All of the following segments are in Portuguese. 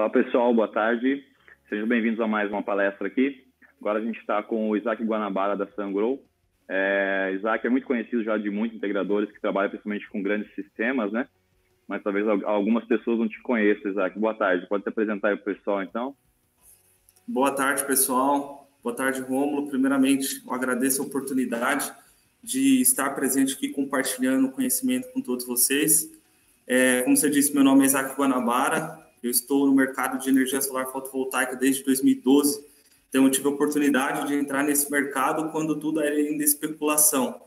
Olá, pessoal, boa tarde. Sejam bem-vindos a mais uma palestra aqui. Agora a gente está com o Isaac Guanabara, da Sungrow. Isaac é muito conhecido já de muitos integradores que trabalham principalmente com grandes sistemas, né? Mas talvez algumas pessoas não te conheçam, Isaac. Boa tarde. Pode se apresentar aí para o pessoal, então? Boa tarde, pessoal. Boa tarde, Rômulo. Primeiramente, eu agradeço a oportunidade de estar presente aqui compartilhando conhecimento com todos vocês. Como você disse, meu nome é Isaac Guanabara. Eu estou no mercado de energia solar fotovoltaica desde 2012. Então, eu tive a oportunidade de entrar nesse mercado quando tudo era ainda especulação.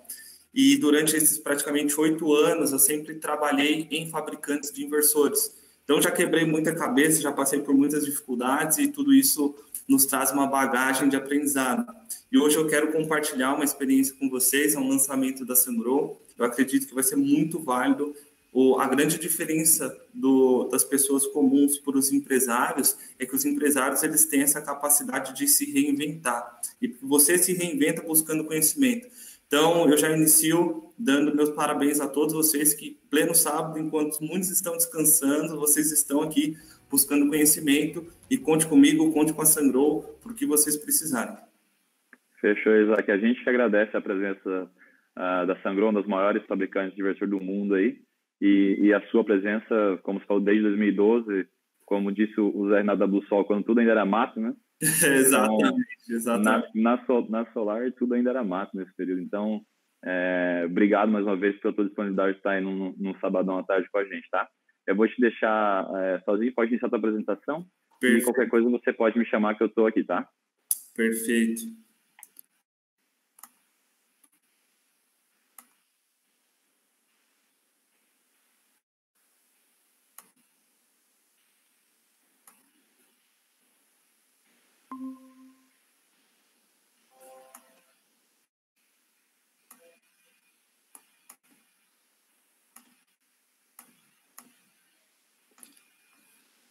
E durante esses praticamente 8 anos, eu sempre trabalhei em fabricantes de inversores. Então, já quebrei muita cabeça, já passei por muitas dificuldades e tudo isso nos traz uma bagagem de aprendizado. E hoje eu quero compartilhar uma experiência com vocês, um lançamento da Sungrow. Eu acredito que vai ser muito válido. A grande diferença das pessoas comuns para os empresários é que os empresários eles têm essa capacidade de se reinventar. E você se reinventa buscando conhecimento. Então, eu já inicio dando meus parabéns a todos vocês que, pleno sábado, enquanto muitos estão descansando, vocês estão aqui buscando conhecimento e conte comigo, conte com a Sungrow, por que vocês precisarem. Fechou, Isaac. A gente que agradece a presença da Sungrow, uma das maiores fabricantes de inversor do mundo aí, e a sua presença, como você falou, desde 2012, como disse o Zé Renato da Blue Sol, quando tudo ainda era mato, né? Exatamente. Na Solar, tudo ainda era mato nesse período. Então, obrigado mais uma vez pela tua disponibilidade de estar aí num sabadão à tarde com a gente, tá? Eu vou te deixar sozinho, pode iniciar a tua apresentação. Perfeito. E qualquer coisa você pode me chamar que eu estou aqui, tá? Perfeito.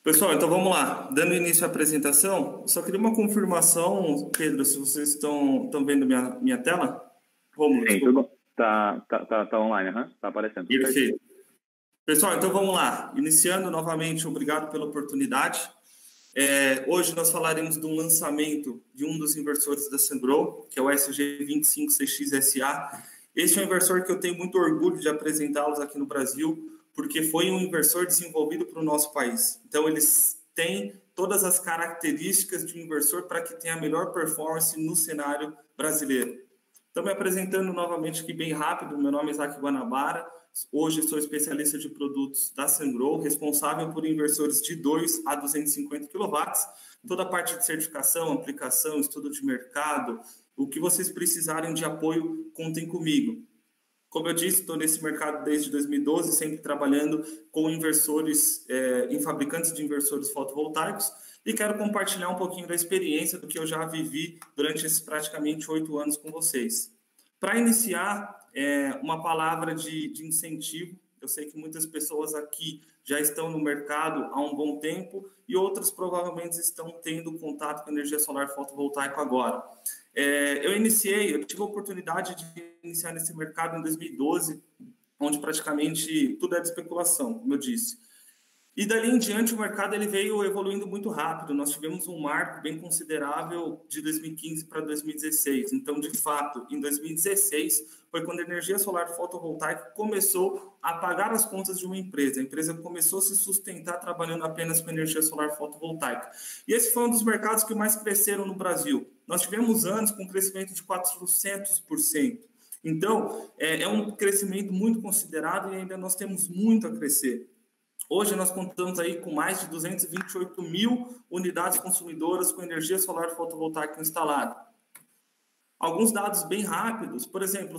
Pessoal, então vamos lá. Dando início à apresentação, eu só queria uma confirmação, Pedro, se vocês estão vendo minha tela. Vamos, sim, tudo tá online, tá aparecendo. Perfeito. Pessoal, então vamos lá. Iniciando novamente, obrigado pela oportunidade. Hoje nós falaremos do lançamento de um dos inversores da Sungrow, que é o SG25CX-SA. Este é um inversor que eu tenho muito orgulho de apresentá-los aqui no Brasil, porque foi um inversor desenvolvido para o nosso país. Então, eles têm todas as características de um inversor para que tenha a melhor performance no cenário brasileiro. Então, me apresentando novamente aqui bem rápido, meu nome é Isaac Guanabara, hoje sou especialista de produtos da Sungrow, responsável por inversores de 2 a 250 kW, toda a parte de certificação, aplicação, estudo de mercado, o que vocês precisarem de apoio, contem comigo. Como eu disse, estou nesse mercado desde 2012, sempre trabalhando com inversores, em fabricantes de inversores fotovoltaicos, e quero compartilhar um pouquinho da experiência do que eu já vivi durante esses praticamente 8 anos com vocês. Para iniciar, uma palavra de incentivo. Eu sei que muitas pessoas aqui já estão no mercado há um bom tempo e outras provavelmente estão tendo contato com energia solar fotovoltaica agora. Eu tive a oportunidade de iniciar nesse mercado em 2012, onde praticamente tudo é de especulação, como eu disse. E dali em diante o mercado ele veio evoluindo muito rápido. Nós tivemos um marco bem considerável de 2015 para 2016. Então, de fato, em 2016 foi quando a energia solar fotovoltaica começou a pagar as contas de uma empresa. A empresa começou a se sustentar trabalhando apenas com energia solar fotovoltaica. E esse foi um dos mercados que mais cresceram no Brasil. Nós tivemos anos com crescimento de 400%. Então, é um crescimento muito considerável e ainda nós temos muito a crescer. Hoje nós contamos aí com mais de 228 mil unidades consumidoras com energia solar fotovoltaica instalada. Alguns dados bem rápidos, por exemplo,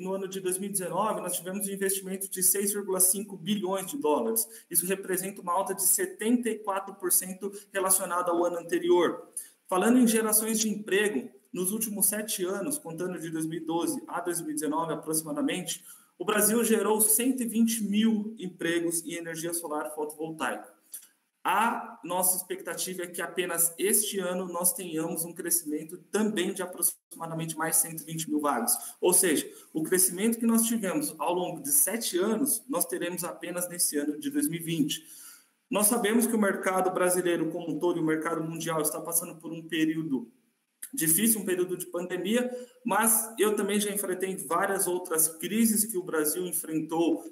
no ano de 2019 nós tivemos um investimento de 6,5 bilhões de dólares. Isso representa uma alta de 74% relacionada ao ano anterior. Falando em gerações de emprego, nos últimos 7 anos, contando de 2012 a 2019 aproximadamente, o Brasil gerou 120 mil empregos em energia solar fotovoltaica. A nossa expectativa é que apenas este ano nós tenhamos um crescimento também de aproximadamente mais 120 mil vagas. Ou seja, o crescimento que nós tivemos ao longo de 7 anos, nós teremos apenas nesse ano de 2020. Nós sabemos que o mercado brasileiro como um todo e o mercado mundial está passando por um período difícil, um período de pandemia, mas eu também já enfrentei várias outras crises que o Brasil enfrentou,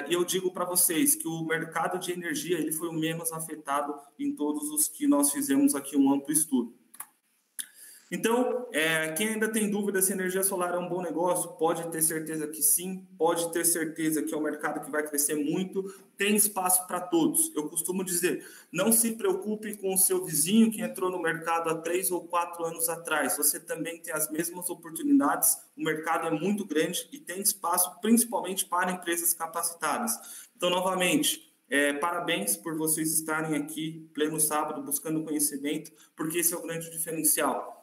e eu digo para vocês que o mercado de energia ele foi o menos afetado em todos os que nós fizemos aqui um amplo estudo. Então, quem ainda tem dúvida se energia solar é um bom negócio, pode ter certeza que sim, pode ter certeza que é um mercado que vai crescer muito, tem espaço para todos. Eu costumo dizer, não se preocupe com o seu vizinho que entrou no mercado há 3 ou 4 anos atrás, você também tem as mesmas oportunidades, o mercado é muito grande e tem espaço principalmente para empresas capacitadas. Então, novamente, parabéns por vocês estarem aqui, pleno sábado, buscando conhecimento, porque esse é o grande diferencial.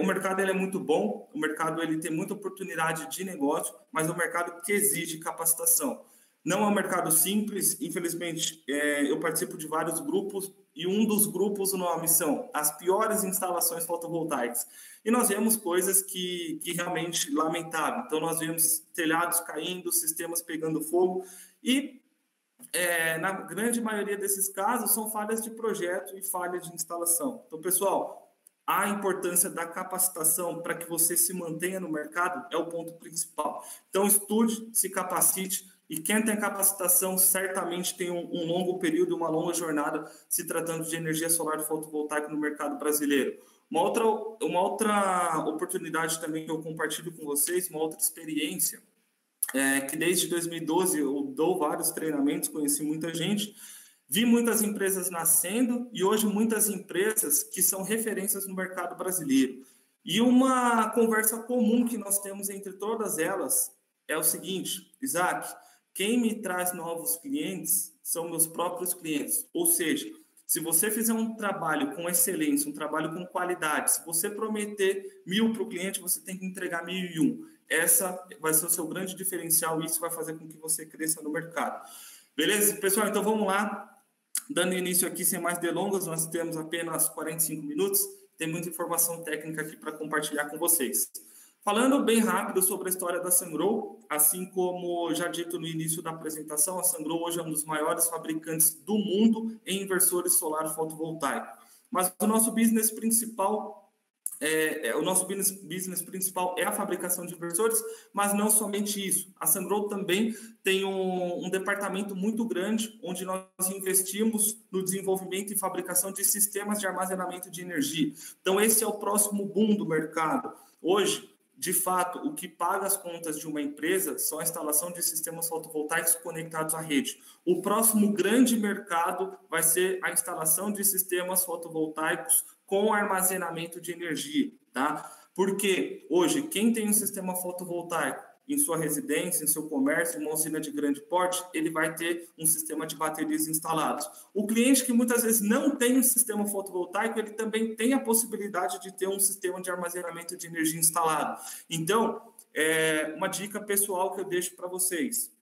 O mercado ele é muito bom, o mercado ele tem muita oportunidade de negócio, mas é um mercado que exige capacitação. Não é um mercado simples, infelizmente, eu participo de vários grupos, e um dos grupos, o nome são as piores instalações fotovoltaicas. E nós vemos coisas que realmente lamentável. Então, nós vemos telhados caindo, sistemas pegando fogo, e na grande maioria desses casos, são falhas de projeto e falhas de instalação. Então, pessoal, a importância da capacitação para que você se mantenha no mercado é o ponto principal. Então, estude, se capacite, e quem tem capacitação certamente tem um longo período, uma longa jornada se tratando de energia solar e fotovoltaica no mercado brasileiro. Uma outra oportunidade também que eu compartilho com vocês, uma outra experiência, que desde 2012 eu dou vários treinamentos, conheci muita gente, vi muitas empresas nascendo e hoje muitas empresas que são referências no mercado brasileiro. E uma conversa comum que nós temos entre todas elas é o seguinte: Isaac, quem me traz novos clientes são meus próprios clientes. Ou seja, se você fizer um trabalho com excelência, um trabalho com qualidade, se você prometer 1.000 para o cliente, você tem que entregar 1.001. Essa vai ser o seu grande diferencial e isso vai fazer com que você cresça no mercado. Beleza, pessoal? Então vamos lá. Dando início aqui, sem mais delongas, nós temos apenas 45 minutos. Tem muita informação técnica aqui para compartilhar com vocês. Falando bem rápido sobre a história da Sungrow, assim como já dito no início da apresentação, a Sungrow hoje é um dos maiores fabricantes do mundo em inversores solar fotovoltaicos. Mas o nosso business principal é a fabricação de inversores, mas não somente isso. A Sungrow também tem um departamento muito grande, onde nós investimos no desenvolvimento e fabricação de sistemas de armazenamento de energia. Então, esse é o próximo boom do mercado. Hoje, de fato, o que paga as contas de uma empresa são a instalação de sistemas fotovoltaicos conectados à rede. O próximo grande mercado vai ser a instalação de sistemas fotovoltaicos com armazenamento de energia, tá? Porque hoje, quem tem um sistema fotovoltaico em sua residência, em seu comércio, em uma usina de grande porte, ele vai ter um sistema de baterias instalados. O cliente que muitas vezes não tem um sistema fotovoltaico, ele também tem a possibilidade de ter um sistema de armazenamento de energia instalado. Então, uma dica pessoal que eu deixo para vocês.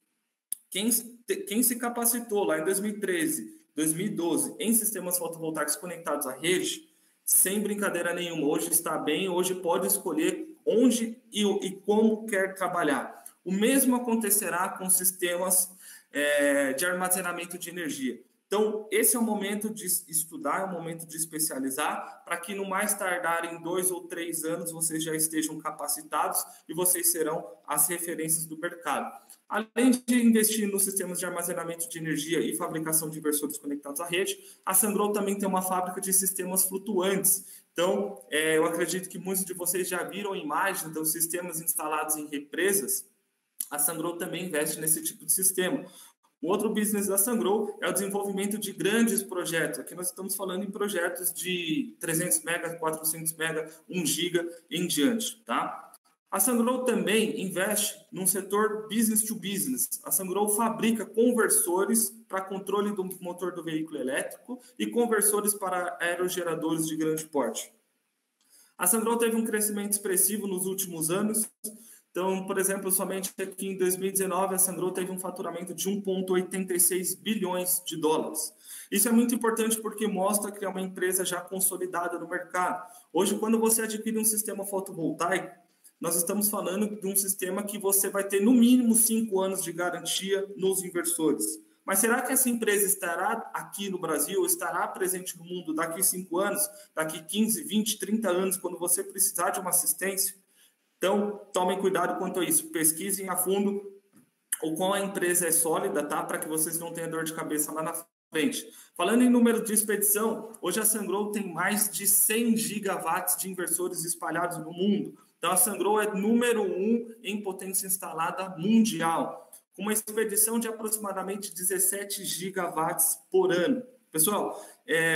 Quem se capacitou lá em 2013, 2012 em sistemas fotovoltaicos conectados à rede, sem brincadeira nenhuma, hoje está bem, hoje pode escolher onde e como quer trabalhar. O mesmo acontecerá com sistemas de armazenamento de energia. Então, esse é o momento de estudar, é o momento de especializar, para que no mais tardar em 2 ou 3 anos vocês já estejam capacitados e vocês serão as referências do mercado. Além de investir nos sistemas de armazenamento de energia e fabricação de inversores conectados à rede, a Sungrow também tem uma fábrica de sistemas flutuantes. Então, eu acredito que muitos de vocês já viram imagens dos sistemas instalados em represas. A Sungrow também investe nesse tipo de sistema. O outro business da Sungrow é o desenvolvimento de grandes projetos. Aqui nós estamos falando em projetos de 300 MB, 400 MB, 1 GB e em diante, tá? A Sungrow também investe num setor business to business. A Sungrow fabrica conversores para controle do motor do veículo elétrico e conversores para aerogeradores de grande porte. A Sungrow teve um crescimento expressivo nos últimos anos. Então, por exemplo, somente aqui em 2019, a Sungrow teve um faturamento de 1,86 bilhões de dólares. Isso é muito importante porque mostra que é uma empresa já consolidada no mercado. Hoje, quando você adquire um sistema fotovoltaico, nós estamos falando de um sistema que você vai ter no mínimo 5 anos de garantia nos inversores. Mas será que essa empresa estará aqui no Brasil, estará presente no mundo daqui 5 anos, daqui 15, 20, 30 anos, quando você precisar de uma assistência? Então, tomem cuidado quanto a isso. Pesquisem a fundo o qual a empresa é sólida, tá? Para que vocês não tenham dor de cabeça lá na frente. Falando em número de expedição, hoje a Sungrow tem mais de 100 gigawatts de inversores espalhados no mundo. Então, a Sungrow é número 1 em potência instalada mundial, com uma expedição de aproximadamente 17 gigawatts por ano. Pessoal,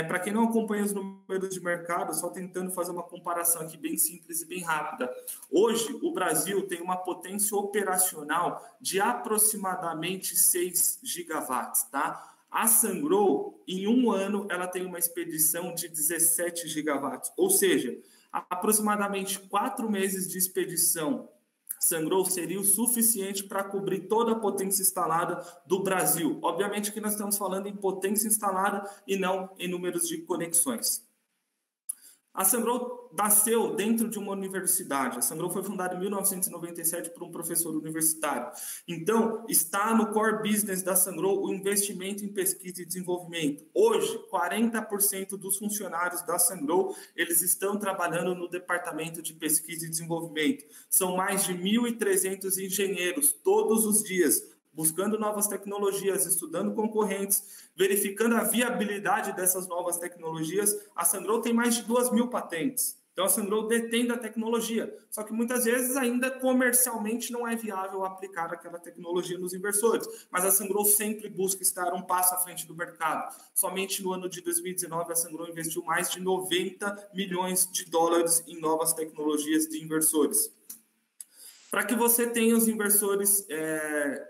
para quem não acompanha os números de mercado, só tentando fazer uma comparação aqui bem simples e bem rápida. Hoje, o Brasil tem uma potência operacional de aproximadamente 6 gigawatts, tá? A Sungrow, em um ano, ela tem uma expedição de 17 gigawatts, ou seja, aproximadamente 4 meses de expedição. Sungrow seria o suficiente para cobrir toda a potência instalada do Brasil. Obviamente que nós estamos falando em potência instalada e não em números de conexões. A Sungrow nasceu dentro de uma universidade. A Sungrow foi fundada em 1997 por um professor universitário. Então, está no core business da Sungrow o investimento em pesquisa e desenvolvimento. Hoje, 40% dos funcionários da Sungrow, eles estão trabalhando no departamento de pesquisa e desenvolvimento. São mais de 1.300 engenheiros todos os dias, buscando novas tecnologias, estudando concorrentes, verificando a viabilidade dessas novas tecnologias. A Sungrow tem mais de 2.000 patentes. Então, a Sungrow detém da tecnologia. Só que muitas vezes ainda comercialmente não é viável aplicar aquela tecnologia nos inversores. Mas a Sungrow sempre busca estar um passo à frente do mercado. Somente no ano de 2019, a Sungrow investiu mais de 90 milhões de dólares em novas tecnologias de inversores. Para que você tenha os inversores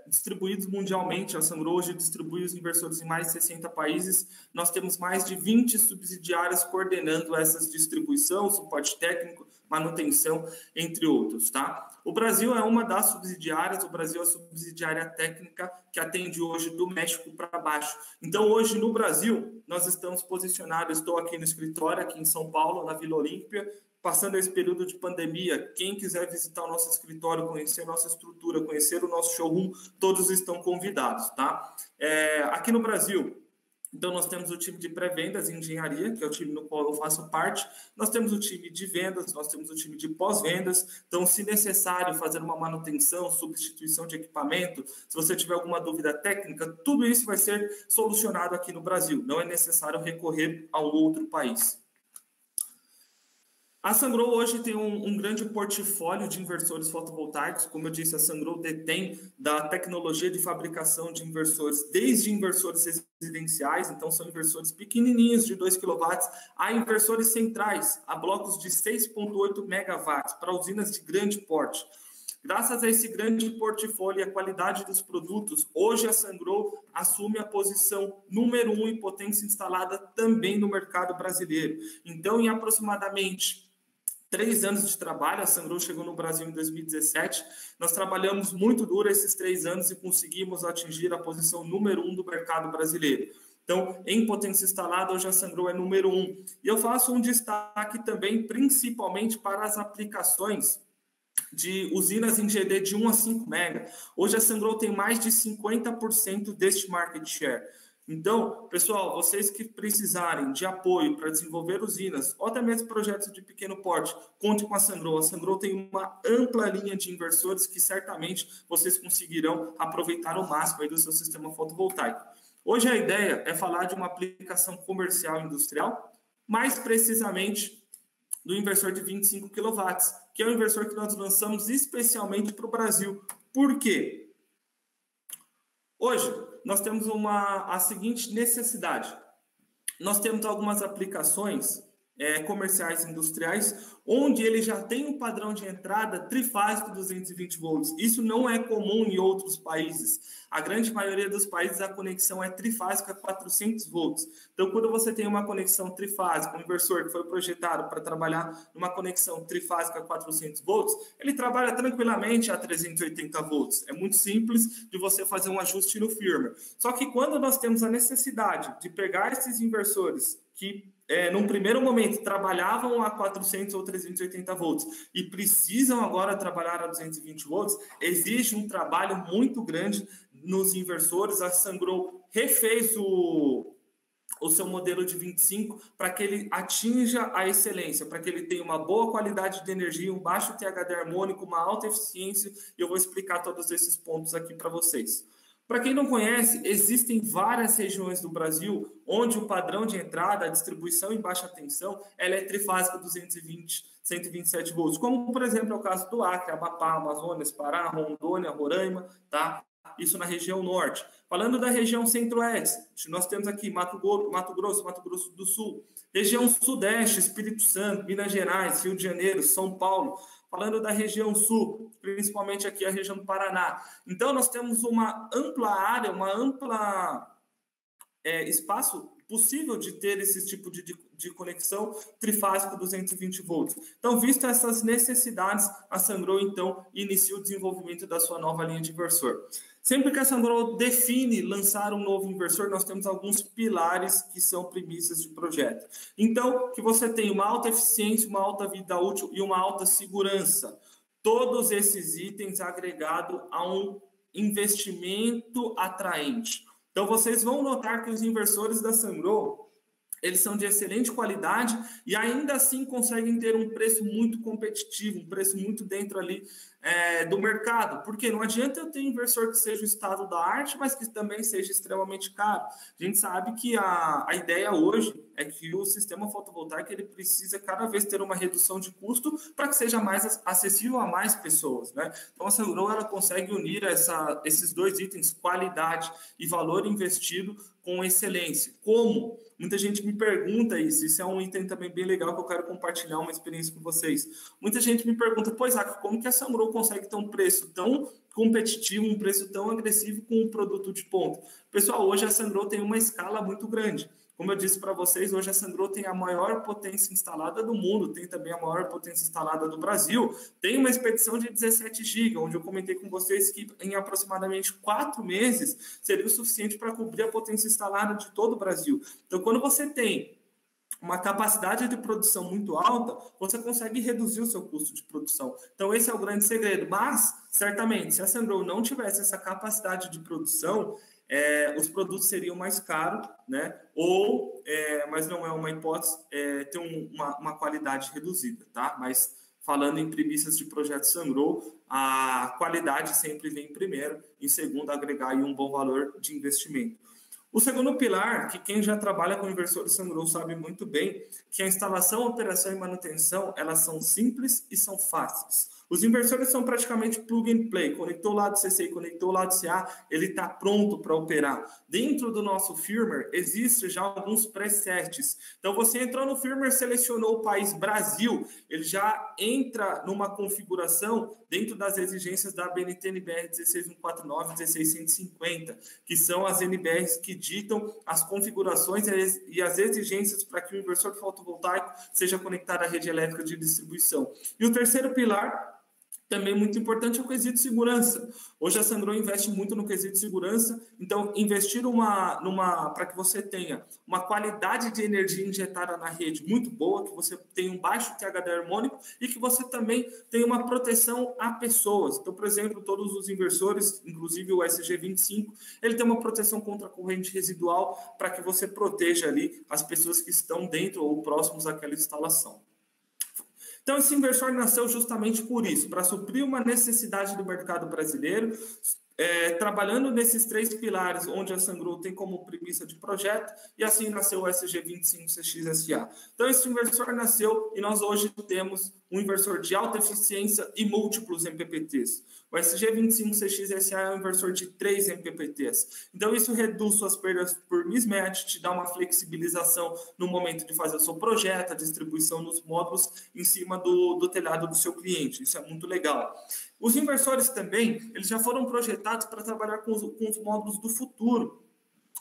distribuídos mundialmente, a Sungrow hoje distribui os inversores em mais de 60 países. Nós temos mais de 20 subsidiárias coordenando essas distribuição, suporte técnico, manutenção, entre outros, tá? O Brasil é uma das subsidiárias, o Brasil é a subsidiária técnica que atende hoje do México para baixo. Então, hoje no Brasil, nós estamos posicionados, estou aqui no escritório, aqui em São Paulo, na Vila Olímpia, passando esse período de pandemia. Quem quiser visitar o nosso escritório, conhecer a nossa estrutura, conhecer o nosso showroom, todos estão convidados, tá? Aqui no Brasil, então nós temos o time de pré-vendas e engenharia, que é o time no qual eu faço parte. Nós temos o time de vendas, nós temos o time de pós-vendas. Então, se necessário fazer uma manutenção, substituição de equipamento, se você tiver alguma dúvida técnica, tudo isso vai ser solucionado aqui no Brasil. Não é necessário recorrer a um outro país. A Sungrow hoje tem um grande portfólio de inversores fotovoltaicos. Como eu disse, a Sungrow detém da tecnologia de fabricação de inversores, desde inversores residenciais, então são inversores pequenininhos de 2 kW, a inversores centrais, a blocos de 6,8 megawatts, para usinas de grande porte. Graças a esse grande portfólio e a qualidade dos produtos, hoje a Sungrow assume a posição número 1 em potência instalada também no mercado brasileiro. Então, em aproximadamente 3 anos de trabalho, a Sungrow chegou no Brasil em 2017, nós trabalhamos muito duro esses 3 anos e conseguimos atingir a posição número 1 do mercado brasileiro. Então, em potência instalada, hoje a Sungrow é número 1. E eu faço um destaque também, principalmente para as aplicações de usinas em GD de 1 a 5 MB. Hoje a Sungrow tem mais de 50% deste market share. Então, pessoal, vocês que precisarem de apoio para desenvolver usinas ou até mesmo projetos de pequeno porte, conte com a Sungrow. A Sungrow tem uma ampla linha de inversores que certamente vocês conseguirão aproveitar ao máximo aí do seu sistema fotovoltaico. Hoje a ideia é falar de uma aplicação comercial e industrial, mais precisamente do inversor de 25 kW, que é o inversor que nós lançamos especialmente para o Brasil. Por quê? Hoje, nós temos a seguinte necessidade. Nós temos algumas aplicações comerciais e industriais, onde ele já tem um padrão de entrada trifásico 220 volts. Isso não é comum em outros países. A grande maioria dos países a conexão é trifásica 400 volts. Então, quando você tem uma conexão trifásica, um inversor que foi projetado para trabalhar numa conexão trifásica 400 volts, ele trabalha tranquilamente a 380 volts. É muito simples de você fazer um ajuste no firmware. Só que quando nós temos a necessidade de pegar esses inversores que num primeiro momento trabalhavam a 400 ou 380 volts e precisam agora trabalhar a 220 volts, exige um trabalho muito grande nos inversores. A Sungrow refez o seu modelo de 25 para que ele atinja a excelência, para que ele tenha uma boa qualidade de energia, um baixo THD harmônico, uma alta eficiência, e eu vou explicar todos esses pontos aqui para vocês. Para quem não conhece, existem várias regiões do Brasil onde o padrão de entrada, a distribuição em baixa tensão, ela é trifásica 220, 127 volts, como, por exemplo, é o caso do Acre, Amapá, Amazonas, Pará, Rondônia, Roraima, tá? Isso na região norte. Falando da região centro-oeste, nós temos aqui Mato Grosso, Mato Grosso do Sul, região sudeste, Espírito Santo, Minas Gerais, Rio de Janeiro, São Paulo. Falando da região sul, principalmente aqui a região do Paraná. Então, nós temos uma ampla área, uma ampla espaço possível de ter esse tipo de conexão trifásico 220 volts. Então, visto essas necessidades, a Sungrow, então, inicia o desenvolvimento da sua nova linha de inversor. Sempre que a Sungrow define lançar um novo inversor, nós temos alguns pilares que são premissas de projeto. Então, que você tenha uma alta eficiência, uma alta vida útil e uma alta segurança. Todos esses itens agregados a um investimento atraente. Então, vocês vão notar que os inversores da Sungrow, eles são de excelente qualidade e ainda assim conseguem ter um preço muito competitivo, um preço muito dentro ali do mercado. Porque não adianta eu ter um inversor que seja o estado da arte, mas que também seja extremamente caro. A gente sabe que a ideia hoje é que o sistema fotovoltaico ele precisa cada vez ter uma redução de custo para que seja mais acessível a mais pessoas, né? Então a Sungrow ela consegue unir esses dois itens, qualidade e valor investido, com excelência. Como? Muita gente me pergunta isso é um item também bem legal que eu quero compartilhar uma experiência com vocês. Muita gente me pergunta, pois, como que a Sungrow consegue ter um preço tão competitivo, um preço tão agressivo com um produto de ponta? Pessoal, hoje a Sungrow tem uma escala muito grande. Como eu disse para vocês, hoje a Sungrow tem a maior potência instalada do mundo, tem também a maior potência instalada do Brasil, tem uma expedição de 17 GB, onde eu comentei com vocês que em aproximadamente 4 meses seria o suficiente para cobrir a potência instalada de todo o Brasil. Então, quando você tem uma capacidade de produção muito alta, você consegue reduzir o seu custo de produção. Então, esse é o grande segredo. Mas, certamente, se a Sungrow não tivesse essa capacidade de produção, os produtos seriam mais caros, né? Mas não é uma hipótese, ter uma qualidade reduzida, tá? Mas falando em premissas de projeto Sungrow, a qualidade sempre vem primeiro, em segundo, agregar aí um bom valor de investimento. O segundo pilar, que quem já trabalha com inversores Sungrow sabe muito bem, que a instalação, operação e manutenção, elas são simples e são fáceis. Os inversores são praticamente plug and play. Conectou o lado CC e conectou o lado CA, ele está pronto para operar. Dentro do nosso firmware, existe já alguns presets. Então, você entrou no firmware, selecionou o país Brasil, ele já entra numa configuração dentro das exigências da ABNT NBR 16149 e 16150, que são as NBRs que ditam as configurações e as exigências para que o inversor fotovoltaico seja conectado à rede elétrica de distribuição. E o terceiro pilar, também muito importante, é o quesito segurança. Hoje a Sungrow investe muito no quesito segurança, então investir para que você tenha uma qualidade de energia injetada na rede muito boa, que você tenha um baixo THD harmônico e que você também tenha uma proteção a pessoas. Então, por exemplo, todos os inversores, inclusive o SG25, ele tem uma proteção contra a corrente residual para que você proteja ali as pessoas que estão dentro ou próximos àquela instalação. Então, esse inversor nasceu justamente por isso, para suprir uma necessidade do mercado brasileiro, trabalhando nesses 3 pilares, onde a Sungrow tem como premissa de projeto, e assim nasceu o SG25CX-SA. Então, esse inversor nasceu e nós hoje temos um inversor de alta eficiência e múltiplos MPPTs. O SG25CX-SA é um inversor de 3 MPPTs. Então, isso reduz suas perdas por mismatch, te dá uma flexibilização no momento de fazer o seu projeto, a distribuição dos módulos em cima do telhado do seu cliente. Isso é muito legal. Os inversores também, eles já foram projetados para trabalhar com os módulos do futuro.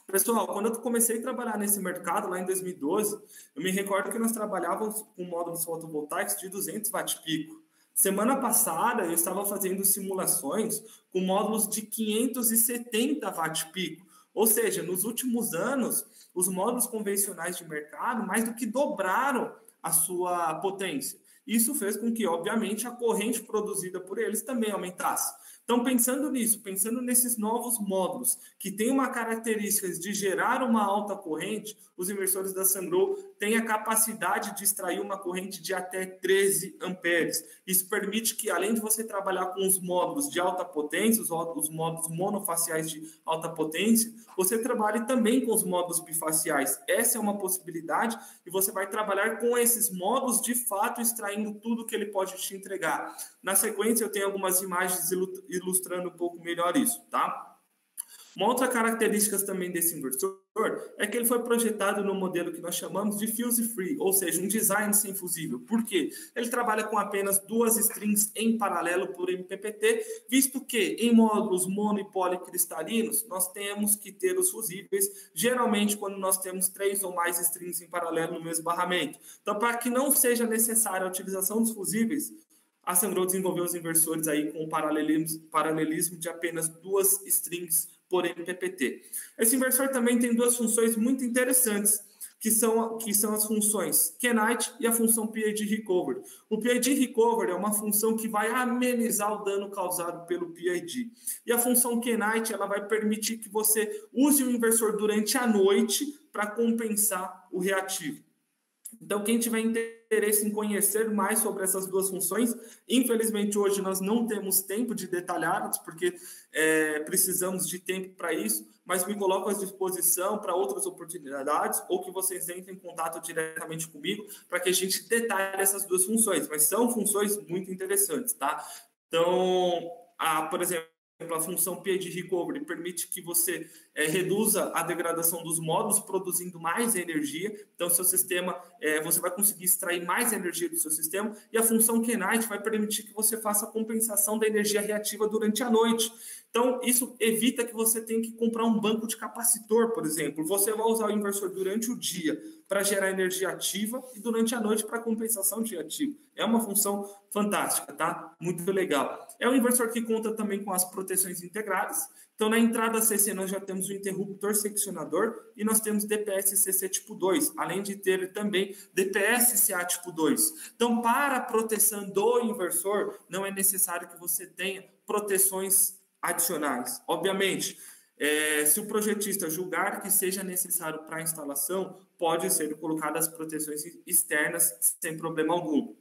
Pessoal, quando eu comecei a trabalhar nesse mercado, lá em 2012, eu me recordo que nós trabalhávamos com módulos fotovoltaicos de 200 watt-pico. Semana passada, eu estava fazendo simulações com módulos de 570 watt-pico. Ou seja, nos últimos anos, os módulos convencionais de mercado mais do que dobraram a sua potência. Isso fez com que, obviamente, a corrente produzida por eles também aumentasse. Então, pensando nisso, pensando nesses novos módulos, que tem uma característica de gerar uma alta corrente, os inversores da Sungrow têm a capacidade de extrair uma corrente de até 13 amperes. Isso permite que, além de você trabalhar com os módulos de alta potência, os módulos monofaciais de alta potência, você trabalhe também com os módulos bifaciais. Essa é uma possibilidade e você vai trabalhar com esses módulos, de fato, extraindo tudo que ele pode te entregar. Na sequência, eu tenho algumas imagens ilustrando um pouco melhor isso, tá? Uma outra característica também desse inversor é que ele foi projetado no modelo que nós chamamos de fuse free, ou seja, um design sem fusível. Por quê? Ele trabalha com apenas 2 strings em paralelo por MPPT, visto que em módulos mono e policristalinos nós temos que ter os fusíveis, geralmente quando nós temos 3 ou mais strings em paralelo no mesmo barramento. Então, para que não seja necessária a utilização dos fusíveis, a Sungrow desenvolveu os inversores aí com paralelismo de apenas 2 strings por MPPT. Esse inversor também tem 2 funções muito interessantes, que são as funções Kenite e a função PID Recovery. O PID Recovery é uma função que vai amenizar o dano causado pelo PID. E a função Kenite, ela vai permitir que você use o inversor durante a noite para compensar o reativo. Então, quem tiver interesse em conhecer mais sobre essas 2 funções, infelizmente hoje nós não temos tempo de detalhá-las, porque precisamos de tempo para isso, mas me coloco à disposição para outras oportunidades, ou que vocês entrem em contato diretamente comigo, para que a gente detalhe essas 2 funções, mas são funções muito interessantes, tá? Então, por exemplo, a função PID Recovery permite que você reduza a degradação dos módulos, produzindo mais energia. Então, seu sistema, você vai conseguir extrair mais energia do seu sistema. E a função Kenite vai permitir que você faça a compensação da energia reativa durante a noite. Então, isso evita que você tenha que comprar um banco de capacitor, por exemplo. Você vai usar o inversor durante o dia para gerar energia ativa e durante a noite para compensação de ativo. É uma função fantástica, tá? Muito legal. É um inversor que conta também com as proteções integradas. Então, na entrada CC, nós já temos o interruptor seccionador e nós temos DPS-CC tipo 2, além de ter também DPS-CA tipo 2. Então, para a proteção do inversor, não é necessário que você tenha proteções adicionais. Obviamente, se o projetista julgar que seja necessário para a instalação, pode ser colocadas proteções externas sem problema algum.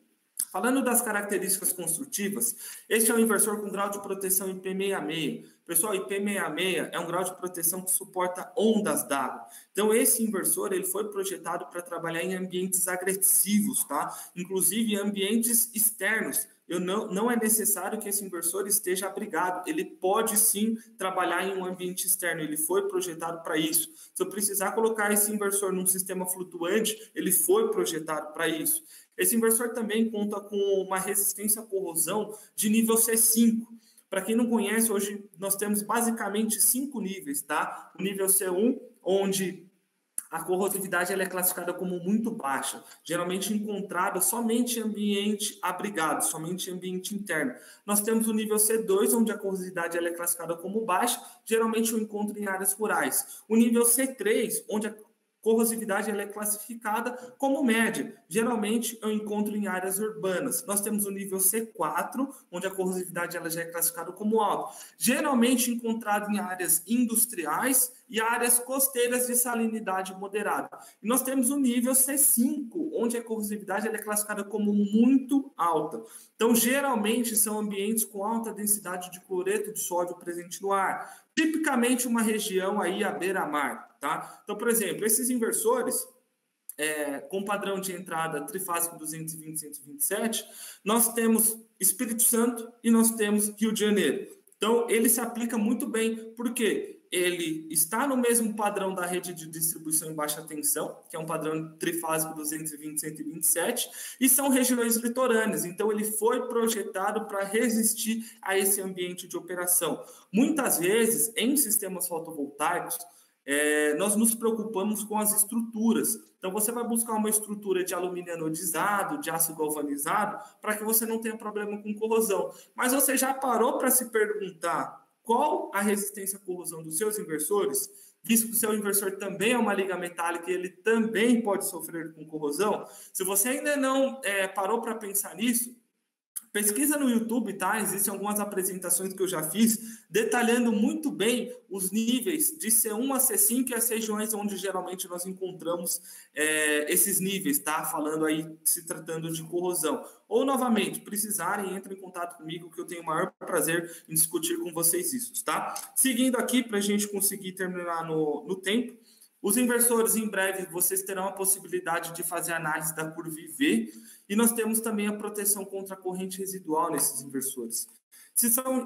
Falando das características construtivas, este é um inversor com grau de proteção IP66. Pessoal, IP66 é um grau de proteção que suporta ondas d'água. Então, esse inversor ele foi projetado para trabalhar em ambientes agressivos, tá? Inclusive em ambientes externos. Não é necessário que esse inversor esteja abrigado. Ele pode sim trabalhar em um ambiente externo. Ele foi projetado para isso. Se eu precisar colocar esse inversor num sistema flutuante, ele foi projetado para isso. Esse inversor também conta com uma resistência à corrosão de nível C5. Para quem não conhece, hoje nós temos basicamente 5 níveis, tá? O nível C1, onde a corrosividade ela é classificada como muito baixa, geralmente encontrada somente em ambiente abrigado, somente em ambiente interno. Nós temos o nível C2, onde a corrosividade ela é classificada como baixa, geralmente eu encontro em áreas rurais. O nível C3, onde a corrosividade ela é classificada como média. Geralmente eu encontro em áreas urbanas. Nós temos o nível C4, onde a corrosividade ela já é classificada como alta. Geralmente encontrado em áreas industriais e áreas costeiras de salinidade moderada. E nós temos o nível C5, onde a corrosividade ela é classificada como muito alta. Então, geralmente são ambientes com alta densidade de cloreto de sódio presente no ar. Tipicamente uma região aí à beira-mar, tá? Então, por exemplo, esses inversores com padrão de entrada trifásico 220-127, nós temos Espírito Santo e nós temos Rio de Janeiro. Então, ele se aplica muito bem, porque ele está no mesmo padrão da rede de distribuição em baixa tensão, que é um padrão trifásico 220-127, e são regiões litorâneas. Então, ele foi projetado para resistir a esse ambiente de operação. Muitas vezes, em sistemas fotovoltaicos, nós nos preocupamos com as estruturas. Então, você vai buscar uma estrutura de alumínio anodizado, de aço galvanizado, para que você não tenha problema com corrosão. Mas você já parou para se perguntar qual a resistência à corrosão dos seus inversores? Visto que o seu inversor também é uma liga metálica e ele também pode sofrer com corrosão? Se você ainda não parou para pensar nisso, Pesquisa no YouTube, tá? Existem algumas apresentações que eu já fiz, detalhando muito bem os níveis de C1 a C5 e as regiões onde geralmente nós encontramos esses níveis, tá? Falando aí, se tratando de corrosão. Ou, novamente, precisarem, entrem em contato comigo, que eu tenho o maior prazer em discutir com vocês isso, tá? Seguindo aqui, para a gente conseguir terminar no tempo, os inversores, em breve, vocês terão a possibilidade de fazer análise da curva IV, e nós temos também a proteção contra a corrente residual nesses inversores.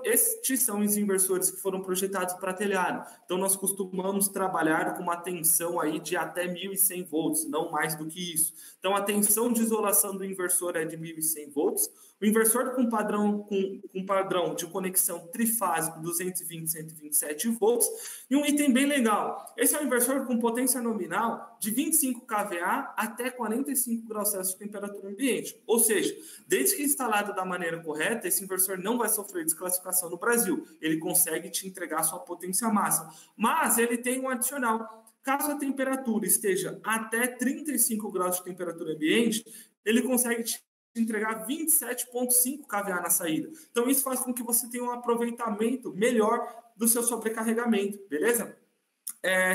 Estes são os inversores que foram projetados para telhado. Então, nós costumamos trabalhar com uma tensão aí de até 1.100 volts, não mais do que isso. Então, a tensão de isolação do inversor é de 1.100 volts. O inversor com padrão de conexão trifásico 220, 127 volts. E um item bem legal. Esse é um inversor com potência nominal de 25 kVA até 45 graus Celsius de temperatura ambiente. Ou seja, desde que instalado da maneira correta, esse inversor não vai sofrer desclassificação no Brasil. Ele consegue te entregar sua potência máxima. Mas ele tem um adicional. Caso a temperatura esteja até 35 graus de temperatura ambiente, ele consegue te entregar 27,5 kVA na saída. Então, isso faz com que você tenha um aproveitamento melhor do seu sobrecarregamento, beleza?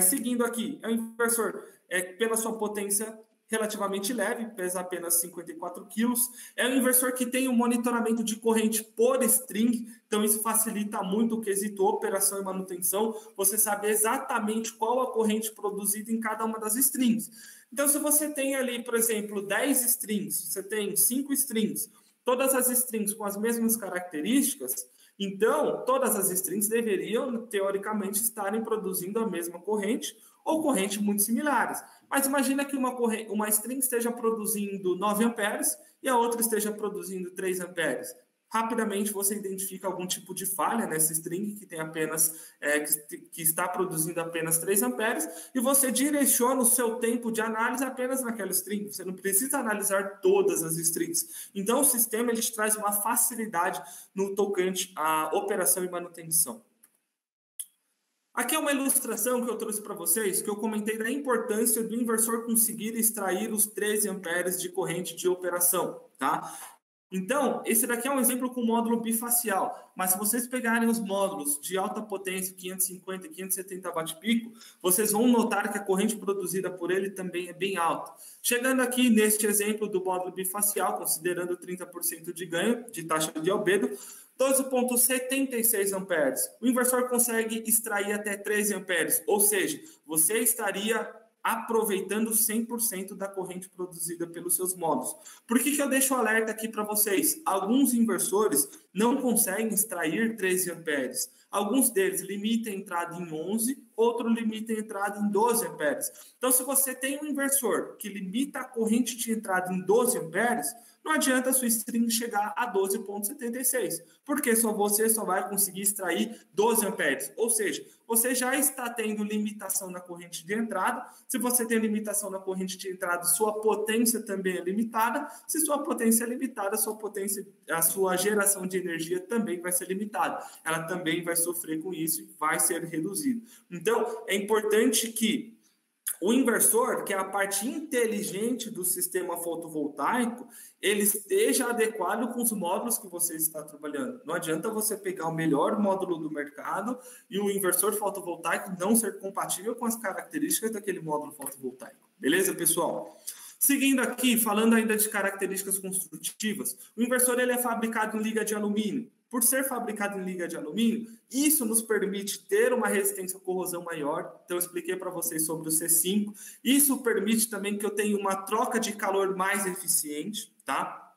Seguindo aqui, é um inversor pela sua potência relativamente leve, pesa apenas 54 quilos. É um inversor que tem um monitoramento de corrente por string, então isso facilita muito o quesito operação e manutenção. Você sabe exatamente qual a corrente produzida em cada uma das strings. Então, se você tem ali, por exemplo, 10 strings, você tem 5 strings, todas as strings com as mesmas características, então todas as strings deveriam, teoricamente, estarem produzindo a mesma corrente ou correntes muito similares. Mas imagina que uma string esteja produzindo 9 amperes e a outra esteja produzindo 3 amperes. Rapidamente você identifica algum tipo de falha nessa string que tem apenas que está produzindo apenas 3 amperes e você direciona o seu tempo de análise apenas naquela string. Você não precisa analisar todas as strings. Então o sistema ele te traz uma facilidade no tocante à operação e manutenção. Aqui é uma ilustração que eu trouxe para vocês, que eu comentei da importância do inversor conseguir extrair os 13 amperes de corrente de operação, tá? Então, esse daqui é um exemplo com módulo bifacial, mas se vocês pegarem os módulos de alta potência, 550 e 570 watt-pico, vocês vão notar que a corrente produzida por ele também é bem alta. Chegando aqui neste exemplo do módulo bifacial, considerando 30% de ganho de taxa de albedo, 12,76 amperes. O inversor consegue extrair até 13 amperes, ou seja, você estaria aproveitando 100% da corrente produzida pelos seus módulos. Por que eu deixo o alerta aqui para vocês? Alguns inversores não conseguem extrair 13 amperes. Alguns deles limitam a entrada em 11, outro limita a entrada em 12 amperes. Então, se você tem um inversor que limita a corrente de entrada em 12 amperes, não adianta a sua string chegar a 12,76, porque você só vai conseguir extrair 12 amperes. Ou seja, você já está tendo limitação na corrente de entrada. Se você tem limitação na corrente de entrada, sua potência também é limitada. Se sua potência é limitada, a sua geração de energia também vai ser limitada. Ela também vai sofrer com isso e vai ser reduzida. Então, é importante que o inversor, que é a parte inteligente do sistema fotovoltaico, ele esteja adequado com os módulos que você está trabalhando. Não adianta você pegar o melhor módulo do mercado e o inversor fotovoltaico não ser compatível com as características daquele módulo fotovoltaico. Beleza, pessoal? Seguindo aqui, falando ainda de características construtivas, o inversor ele é fabricado em liga de alumínio. Por ser fabricado em liga de alumínio, isso nos permite ter uma resistência à corrosão maior. Então, eu expliquei para vocês sobre o C5. Isso permite também que eu tenha uma troca de calor mais eficiente, tá?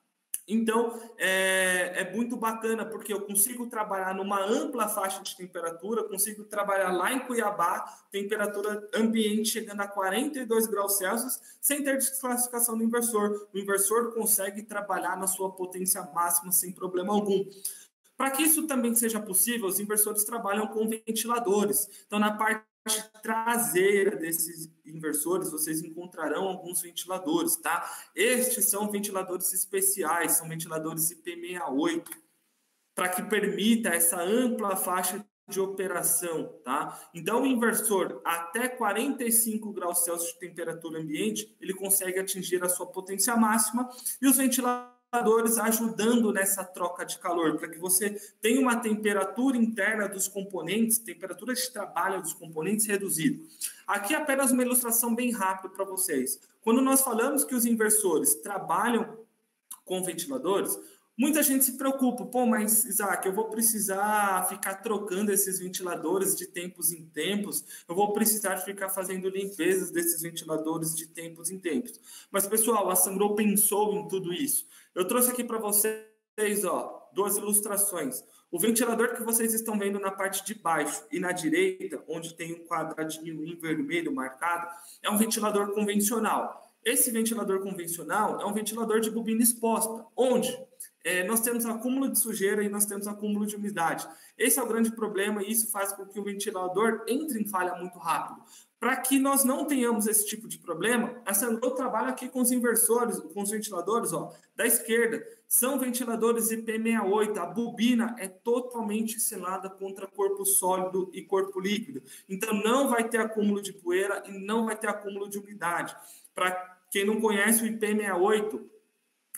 Então, é muito bacana, porque eu consigo trabalhar numa ampla faixa de temperatura, consigo trabalhar lá em Cuiabá, temperatura ambiente chegando a 42 graus Celsius, sem ter desclassificação do inversor. O inversor consegue trabalhar na sua potência máxima sem problema algum. Para que isso também seja possível, os inversores trabalham com ventiladores. Então, na parte traseira desses inversores, vocês encontrarão alguns ventiladores, tá? Estes são ventiladores especiais, são ventiladores IP68, para que permita essa ampla faixa de operação, tá? Então, o inversor, até 45 graus Celsius de temperatura ambiente, ele consegue atingir a sua potência máxima, e os ventiladores ventiladores ajudando nessa troca de calor, para que você tenha uma temperatura interna dos componentes, temperatura de trabalho dos componentes reduzida. Aqui apenas uma ilustração bem rápida para vocês. Quando nós falamos que os inversores trabalham com ventiladores, muita gente se preocupa, pô, mas Isaac, eu vou precisar ficar trocando esses ventiladores de tempos em tempos, eu vou precisar ficar fazendo limpezas desses ventiladores de tempos em tempos. Mas, pessoal, a Sungrow pensou em tudo isso. Eu trouxe aqui para vocês, ó, 2 ilustrações. O ventilador que vocês estão vendo na parte de baixo e na direita, onde tem um quadradinho em vermelho marcado, é um ventilador convencional. Esse ventilador convencional é um ventilador de bobina exposta, onde nós temos acúmulo de sujeira e nós temos acúmulo de umidade. Esse é o grande problema e isso faz com que o ventilador entre em falha muito rápido. Para que nós não tenhamos esse tipo de problema, a Sungrow trabalha aqui com os inversores, com os ventiladores, ó, da esquerda. São ventiladores IP68. A bobina é totalmente selada contra corpo sólido e corpo líquido. Então, não vai ter acúmulo de poeira e não vai ter acúmulo de umidade. Para quem não conhece, o IP68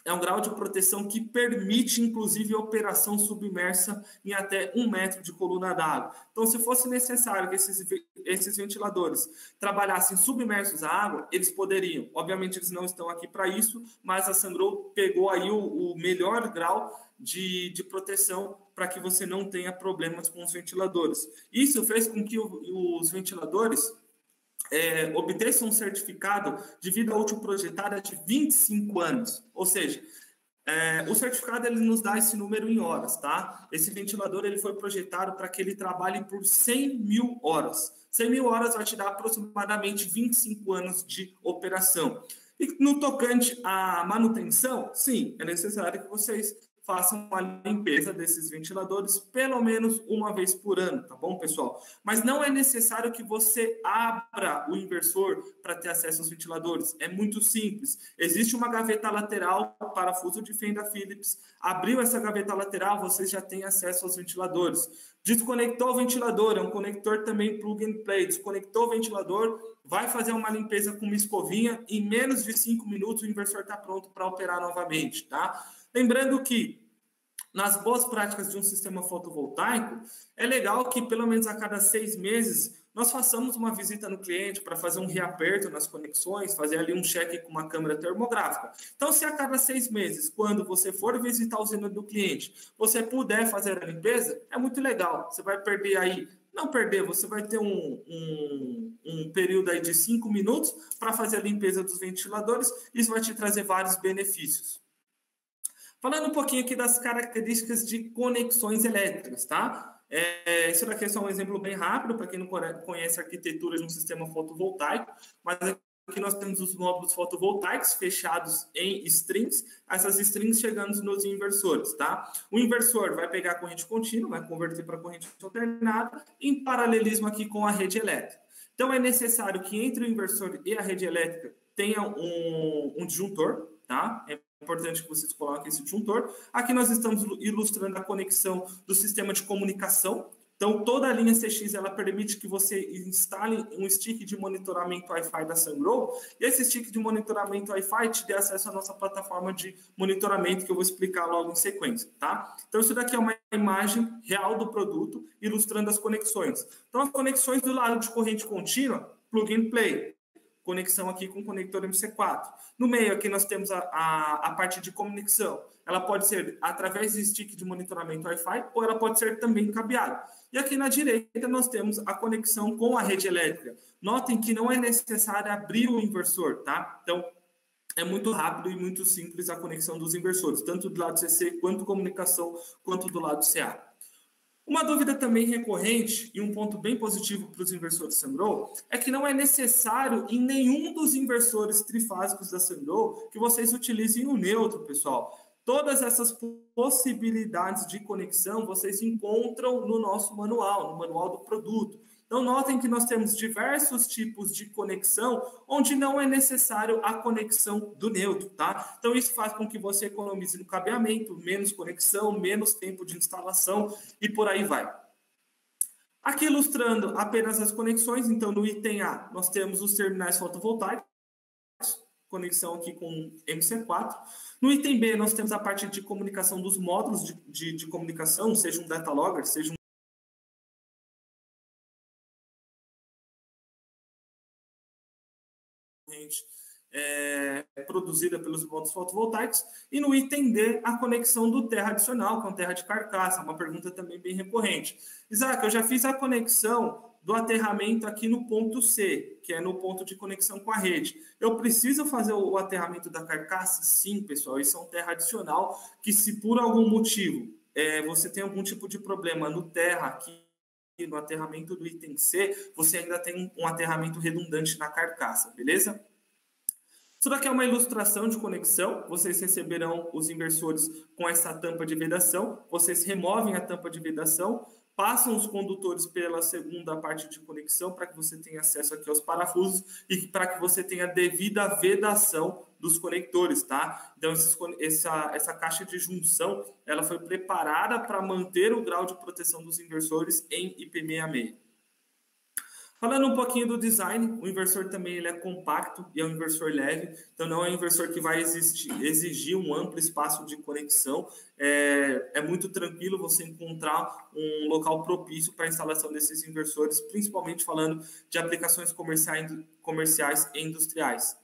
é um grau de proteção que permite, inclusive, a operação submersa em até 1 metro de coluna d'água. Então, se fosse necessário que esses ventiladores trabalhassem submersos à água, eles poderiam. Obviamente, eles não estão aqui para isso, mas a Sungrow pegou aí o melhor grau de proteção para que você não tenha problemas com os ventiladores. Isso fez com que os ventiladores obter um certificado de vida útil projetada de 25 anos. Ou seja, o certificado ele nos dá esse número em horas, tá? Esse ventilador ele foi projetado para que ele trabalhe por 100 mil horas. 100 mil horas vai te dar aproximadamente 25 anos de operação. E no tocante à manutenção, sim, é necessário que vocês façam uma limpeza desses ventiladores pelo menos uma vez por ano, tá bom, pessoal? Mas não é necessário que você abra o inversor para ter acesso aos ventiladores. É muito simples. Existe uma gaveta lateral, parafuso de fenda Phillips. Abriu essa gaveta lateral, você já tem acesso aos ventiladores. Desconectou o ventilador, é um conector também plug and play. Desconectou o ventilador, vai fazer uma limpeza com uma escovinha. Em menos de 5 minutos, o inversor está pronto para operar novamente, tá? Lembrando que, nas boas práticas de um sistema fotovoltaico, é legal que, pelo menos a cada 6 meses, nós façamos uma visita no cliente para fazer um reaperto nas conexões, fazer ali um check com uma câmera termográfica. Então, se a cada 6 meses, quando você for visitar a usina do cliente, você puder fazer a limpeza, é muito legal. Você vai perder aí, não perder, você vai ter um período aí de 5 minutos para fazer a limpeza dos ventiladores. Isso vai te trazer vários benefícios. Falando um pouquinho aqui das características de conexões elétricas, tá? Isso daqui é só um exemplo bem rápido, para quem não conhece a arquitetura de um sistema fotovoltaico, mas aqui nós temos os módulos fotovoltaicos fechados em strings, essas strings chegando nos inversores, tá? O inversor vai pegar a corrente contínua, vai converter para corrente alternada, em paralelismo aqui com a rede elétrica. Então, é necessário que entre o inversor e a rede elétrica tenha um disjuntor, tá? É importante que vocês coloquem esse disjuntor. Aqui nós estamos ilustrando a conexão do sistema de comunicação. Então, toda a linha CX ela permite que você instale um stick de monitoramento Wi-Fi da Sungrow. E esse stick de monitoramento Wi-Fi te dê acesso à nossa plataforma de monitoramento, que eu vou explicar logo em sequência, tá? Então, isso daqui é uma imagem real do produto, ilustrando as conexões. Então, as conexões do lado de corrente contínua, plug and play. Conexão aqui com o conector MC4. No meio aqui nós temos a parte de conexão. Ela pode ser através de stick de monitoramento Wi-Fi ou ela pode ser também cabeada. E aqui na direita nós temos a conexão com a rede elétrica. Notem que não é necessário abrir o inversor, tá? Então, é muito rápido e muito simples a conexão dos inversores, tanto do lado CC, quanto comunicação, quanto do lado CA. Uma dúvida também recorrente, e um ponto bem positivo para os inversores Sungrow, é que não é necessário em nenhum dos inversores trifásicos da Sungrow que vocês utilizem o neutro, pessoal. Todas essas possibilidades de conexão vocês encontram no nosso manual, no manual do produto. Então, notem que nós temos diversos tipos de conexão onde não é necessário a conexão do neutro, tá? Então, isso faz com que você economize no cabeamento, menos conexão, menos tempo de instalação e por aí vai. Aqui ilustrando apenas as conexões, então no item A nós temos os terminais fotovoltaicos. conexão aqui com MC4. No item B, nós temos a parte de comunicação dos módulos de comunicação, seja um data logger, seja um produzida pelos módulos fotovoltaicos, e no item D, a conexão do terra adicional, que é um terra de carcaça, uma pergunta também bem recorrente. Isaac, eu já fiz a conexão do aterramento aqui no ponto C, que é no ponto de conexão com a rede. Eu preciso fazer o aterramento da carcaça? Sim, pessoal, isso é um terra adicional, que se por algum motivo você tem algum tipo de problema no terra aqui, no aterramento do item C, você ainda tem um aterramento redundante na carcaça, beleza? Isso daqui é uma ilustração de conexão. Vocês receberão os inversores com essa tampa de vedação. Vocês removem a tampa de vedação, passam os condutores pela segunda parte de conexão para que você tenha acesso aqui aos parafusos e para que você tenha devida vedação dos conectores, tá? Então, essa caixa de junção, ela foi preparada para manter o grau de proteção dos inversores em IP66. Falando um pouquinho do design, o inversor também ele é compacto e é um inversor leve, então não é um inversor que vai exigir um amplo espaço de conexão. É muito tranquilo você encontrar um local propício para a instalação desses inversores, principalmente falando de aplicações comerciais e industriais.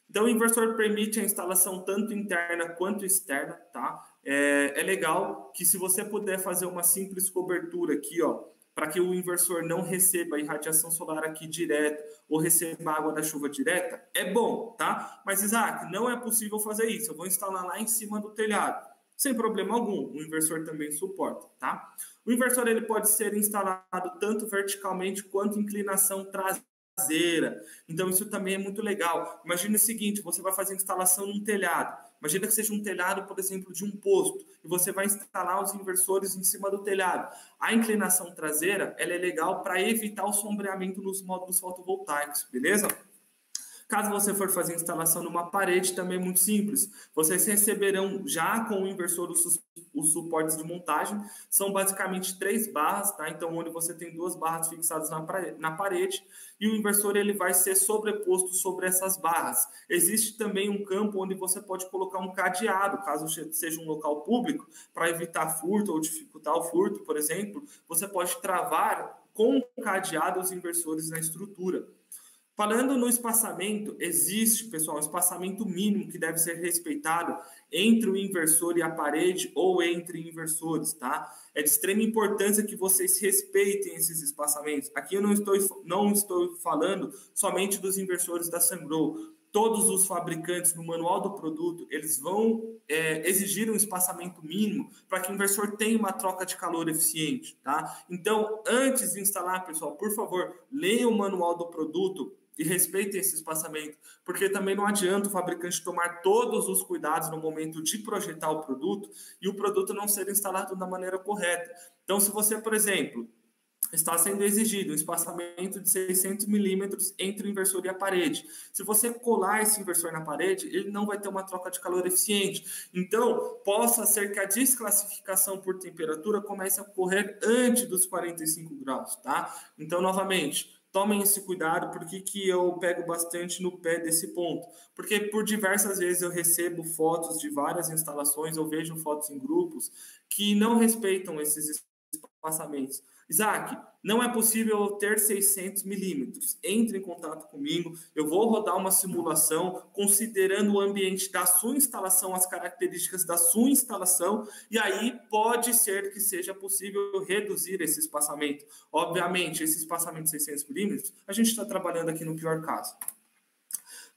Então, o inversor permite a instalação tanto interna quanto externa, tá? É legal que se você puder fazer uma simples cobertura aqui, ó, para que o inversor não receba irradiação solar aqui direta ou receba água da chuva direta, é bom, tá? Mas, Isaac, não é possível fazer isso. Eu vou instalar lá em cima do telhado. Sem problema algum, o inversor também suporta, tá? O inversor ele pode ser instalado tanto verticalmente quanto inclinação traseira. Então, isso também é muito legal. Imagine o seguinte, você vai fazer instalação num telhado. Imagina que seja um telhado, por exemplo, de um posto, e você vai instalar os inversores em cima do telhado. A inclinação traseira, ela é legal para evitar o sombreamento nos módulos fotovoltaicos, beleza? Caso você for fazer instalação numa parede, também é muito simples. Vocês receberão já com o inversor os suportes de montagem. São basicamente 3 barras, tá? Então, onde você tem 2 barras fixadas na parede e o inversor ele vai ser sobreposto sobre essas barras. Existe também um campo onde você pode colocar um cadeado, caso seja um local público, para evitar furto ou dificultar o furto, por exemplo. Você pode travar com cadeado os inversores na estrutura. Falando no espaçamento, existe, pessoal, um espaçamento mínimo que deve ser respeitado entre o inversor e a parede ou entre inversores, tá? É de extrema importância que vocês respeitem esses espaçamentos. Aqui eu não estou falando somente dos inversores da Sungrow. Todos os fabricantes no manual do produto, eles vão exigir um espaçamento mínimo para que o inversor tenha uma troca de calor eficiente, tá? Então, antes de instalar, pessoal, por favor, leiam o manual do produto e respeitem esse espaçamento, porque também não adianta o fabricante tomar todos os cuidados no momento de projetar o produto e o produto não ser instalado da maneira correta. Então, se você, por exemplo, está sendo exigido um espaçamento de 600 milímetros entre o inversor e a parede. Se você colar esse inversor na parede, ele não vai ter uma troca de calor eficiente. Então, possa ser que a desclassificação por temperatura comece a ocorrer antes dos 45 graus, tá? Então, novamente, tomem esse cuidado. Por que eu pego bastante no pé desse ponto? Porque por diversas vezes eu recebo fotos de várias instalações, eu vejo fotos em grupos que não respeitam esses espaçamentos. Isaac, não é possível ter 600 milímetros. Entre em contato comigo, eu vou rodar uma simulação considerando o ambiente da sua instalação, as características da sua instalação, e aí pode ser que seja possível reduzir esse espaçamento. Obviamente, esse espaçamento de 600 milímetros, a gente está trabalhando aqui no pior caso.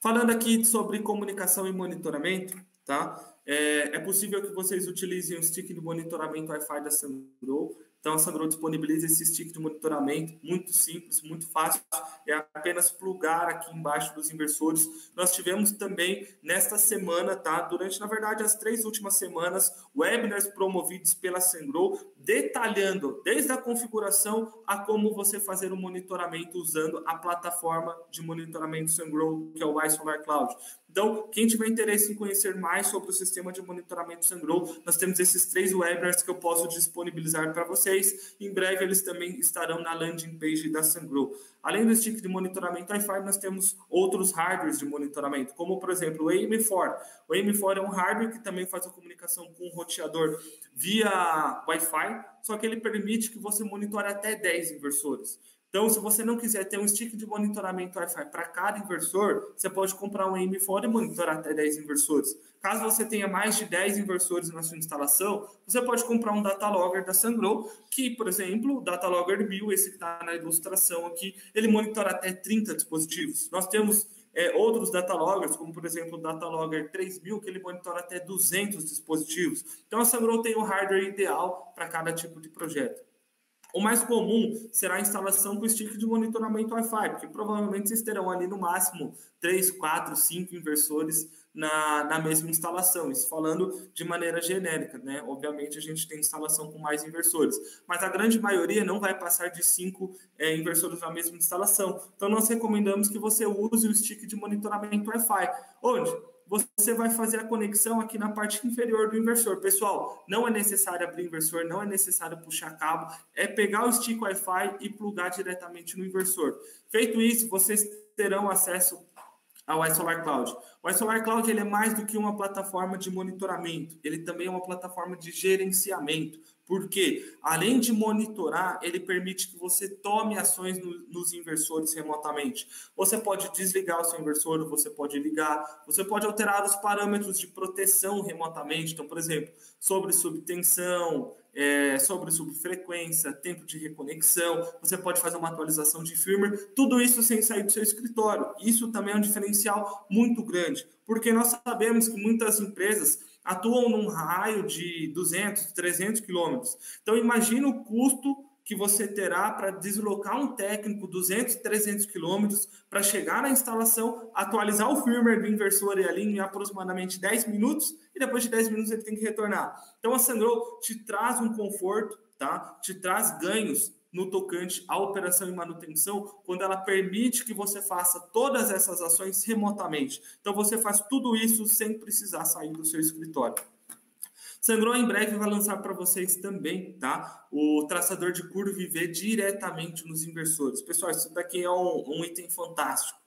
Falando aqui sobre comunicação e monitoramento, tá? É possível que vocês utilizem o stick de monitoramento Wi-Fi da Sungrow. Então, a Sungrow disponibiliza esse stick de monitoramento, muito simples, muito fácil, é apenas plugar aqui embaixo dos inversores. Nós tivemos também, nesta semana, tá? Durante, na verdade, as 3 últimas semanas, webinars promovidos pela Sungrow, detalhando, desde a configuração a como você fazer o monitoramento usando a plataforma de monitoramento Sungrow, que é o iSolar Cloud. Então, Então, quem tiver interesse em conhecer mais sobre o sistema de monitoramento SunGrow, nós temos esses 3 webinars que eu posso disponibilizar para vocês. Em breve, eles também estarão na landing page da SunGrow. Além do stick de monitoramento Wi-Fi, nós temos outros hardwares de monitoramento, como, por exemplo, o AM4. O AM4 é um hardware que também faz a comunicação com o roteador via Wi-Fi, só que ele permite que você monitore até 10 inversores. Então, se você não quiser ter um stick de monitoramento Wi-Fi para cada inversor, você pode comprar um AM4 e monitorar até 10 inversores. Caso você tenha mais de 10 inversores na sua instalação, você pode comprar um data logger da SunGrow, que, por exemplo, o data logger 1000, esse que está na ilustração aqui, ele monitora até 30 dispositivos. Nós temos outros data loggers, como, por exemplo, o data logger 3000, que ele monitora até 200 dispositivos. Então, a SunGrow tem o hardware ideal para cada tipo de projeto. O mais comum será a instalação com stick de monitoramento Wi-Fi, porque provavelmente vocês terão ali no máximo 3, 4, 5 inversores na mesma instalação. Isso falando de maneira genérica, né? Obviamente a gente tem instalação com mais inversores, mas a grande maioria não vai passar de 5 inversores na mesma instalação. Então nós recomendamos que você use o stick de monitoramento Wi-Fi, onde você vai fazer a conexão aqui na parte inferior do inversor. Pessoal, não é necessário abrir inversor, não é necessário puxar cabo, é pegar o stick Wi-Fi e plugar diretamente no inversor. Feito isso, vocês terão acesso ao iSolar Cloud. O iSolar Cloud ele é mais do que uma plataforma de monitoramento, ele também é uma plataforma de gerenciamento, porque além de monitorar, ele permite que você tome ações nos inversores remotamente. Você pode desligar o seu inversor, você pode ligar, você pode alterar os parâmetros de proteção remotamente, então, por exemplo, sobre subtensão, sobre subfrequência, tempo de reconexão, você pode fazer uma atualização de firmware, tudo isso sem sair do seu escritório. Isso também é um diferencial muito grande, porque nós sabemos que muitas empresas atuam num raio de 200, 300 quilômetros. Então, imagina o custo que você terá para deslocar um técnico 200, 300 quilômetros para chegar na instalação, atualizar o firmware do inversor ali em aproximadamente 10 minutos e depois de 10 minutos ele tem que retornar. Então a SunGrow te traz um conforto, tá? Te traz ganhos no tocante à operação e manutenção, quando ela permite que você faça todas essas ações remotamente. Então você faz tudo isso sem precisar sair do seu escritório. SunGrow em breve vai lançar para vocês também, tá? O traçador de curva IV diretamente nos inversores. Pessoal, isso daqui é um item fantástico.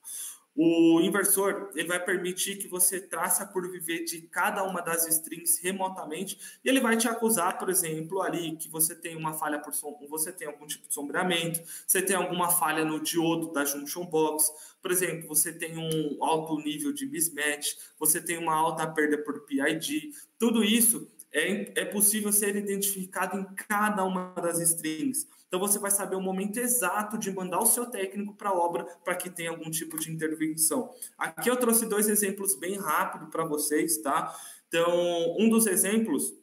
O inversor ele vai permitir que você trace a curva IV de cada uma das strings remotamente e ele vai te acusar, por exemplo, ali que você tem uma falha por som, você tem algum tipo de sombreamento, você tem alguma falha no diodo da junction box, por exemplo, você tem um alto nível de mismatch, você tem uma alta perda por PID, tudo isso é possível ser identificado em cada uma das strings. Então, você vai saber o momento exato de mandar o seu técnico para a obra para que tenha algum tipo de intervenção. Aqui eu trouxe 2 exemplos bem rápidos para vocês, tá? Então, um dos exemplos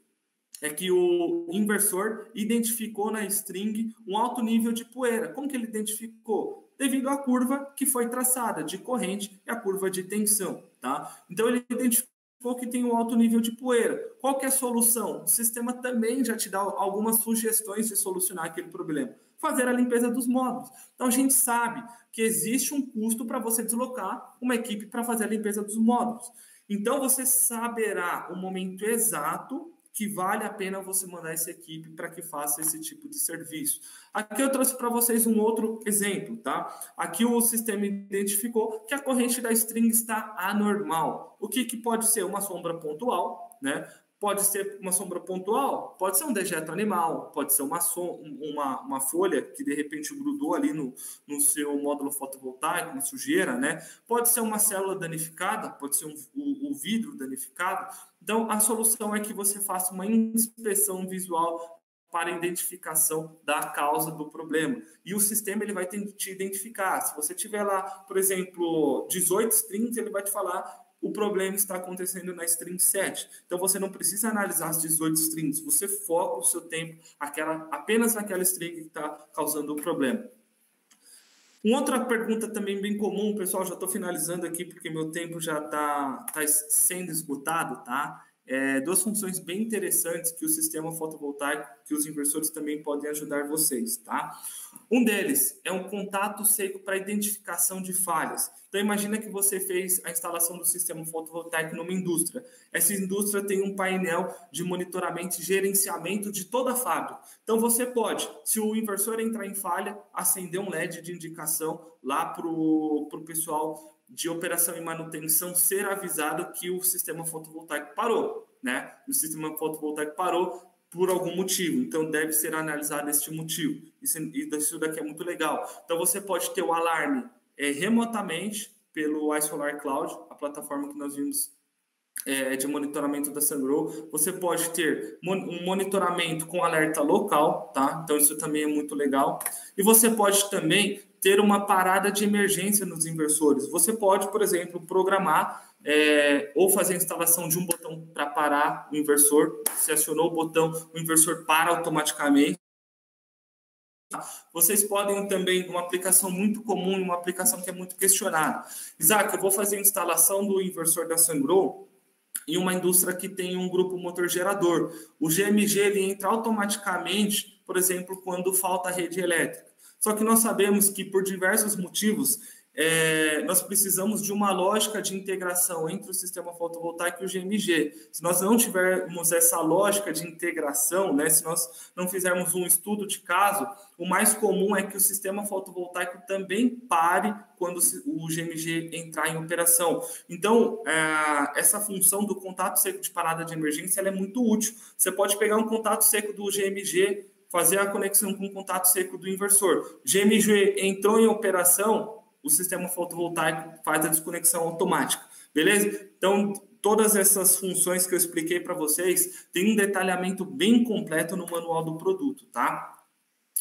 é que o inversor identificou na string um alto nível de poeira. Como que ele identificou? Devido à curva que foi traçada de corrente e a curva de tensão, tá? Então, ele identificou que tem um alto nível de poeira. Qual que é a solução? O sistema também já te dá algumas sugestões de solucionar aquele problema. Fazer a limpeza dos módulos. Então, a gente sabe que existe um custo para você deslocar uma equipe para fazer a limpeza dos módulos. Então, você saberá o momento exato que vale a pena você mandar essa equipe para que faça esse tipo de serviço. Aqui eu trouxe para vocês um outro exemplo, tá? Aqui o sistema identificou que a corrente da string está anormal. O que pode ser uma sombra pontual, né? Pode ser uma sombra pontual, pode ser um dejeto animal, pode ser uma folha que de repente grudou ali no seu módulo fotovoltaico, uma sujeira, né? Pode ser uma célula danificada, pode ser o vidro danificado. Então, a solução é que você faça uma inspeção visual para a identificação da causa do problema. E o sistema ele vai te identificar. Se você tiver lá, por exemplo, 18 strings, ele vai te falar o problema está acontecendo na string 7. Então, você não precisa analisar as 18 strings. Você foca o seu tempo apenas naquela string que está causando o problema. Uma outra pergunta também bem comum, pessoal, já estou finalizando aqui porque meu tempo já está sendo esgotado, tá? duas funções bem interessantes que o sistema fotovoltaico, que os inversores também podem ajudar vocês, tá? Um deles é um contato seco para identificação de falhas. Então, imagina que você fez a instalação do sistema fotovoltaico numa indústria. Essa indústria tem um painel de monitoramento e gerenciamento de toda a fábrica. Então, você pode, se o inversor entrar em falha, acender um LED de indicação lá para o pessoal de operação e manutenção ser avisado que o sistema fotovoltaico parou, né? O sistema fotovoltaico parou por algum motivo, então deve ser analisado este motivo. Isso daqui é muito legal. Então você pode ter o alarme remotamente pelo iSolar Cloud, a plataforma que nós vimos de monitoramento da Sungrow. Você pode ter um monitoramento com alerta local, tá? Então isso também é muito legal. E você pode também ter uma parada de emergência nos inversores. Você pode, por exemplo, programar ou fazer a instalação de um botão para parar o inversor. Se acionou o botão, o inversor para automaticamente. Vocês podem também, uma aplicação muito comum, uma aplicação que é muito questionada. Isaac, eu vou fazer a instalação do inversor da Sungrow em uma indústria que tem um grupo motor gerador. O GMG ele entra automaticamente, por exemplo, quando falta rede elétrica. Só que nós sabemos que, por diversos motivos, nós precisamos de uma lógica de integração entre o sistema fotovoltaico e o GMG. Se nós não tivermos essa lógica de integração, né, se nós não fizermos um estudo de caso, o mais comum é que o sistema fotovoltaico também pare quando o GMG entrar em operação. Então, essa função do contato seco de parada de emergência ela é muito útil. Você pode pegar um contato seco do GMG, fazer a conexão com o contato seco do inversor. GMG entrou em operação, o sistema fotovoltaico faz a desconexão automática, beleza? Então, todas essas funções que eu expliquei para vocês, tem um detalhamento bem completo no manual do produto, tá?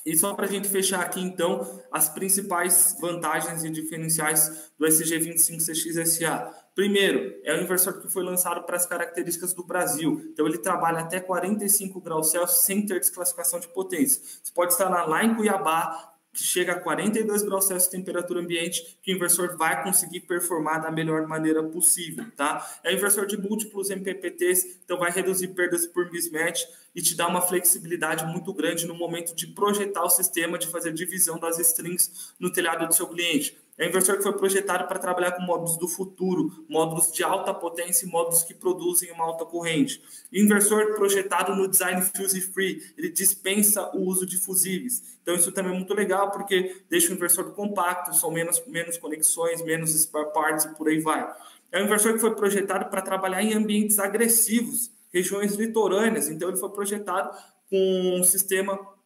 E só para a gente fechar aqui, então, as principais vantagens e diferenciais do SG25CX-SA. Primeiro, é o inversor que foi lançado para as características do Brasil. Então, ele trabalha até 45 graus Celsius sem ter desclassificação de potência. Você pode instalar lá em Cuiabá, que chega a 42 graus Celsius de temperatura ambiente, que o inversor vai conseguir performar da melhor maneira possível, tá? É um inversor de múltiplos MPPTs, então vai reduzir perdas por mismatch e te dá uma flexibilidade muito grande no momento de projetar o sistema, de fazer divisão das strings no telhado do seu cliente. É um inversor que foi projetado para trabalhar com módulos do futuro, módulos de alta potência e módulos que produzem uma alta corrente. Inversor projetado no design fuse free, ele dispensa o uso de fusíveis. Então isso também é muito legal porque deixa o inversor compacto, são menos conexões, menos spare parts e por aí vai. É um inversor que foi projetado para trabalhar em ambientes agressivos, regiões litorâneas, então ele foi projetado com um sistema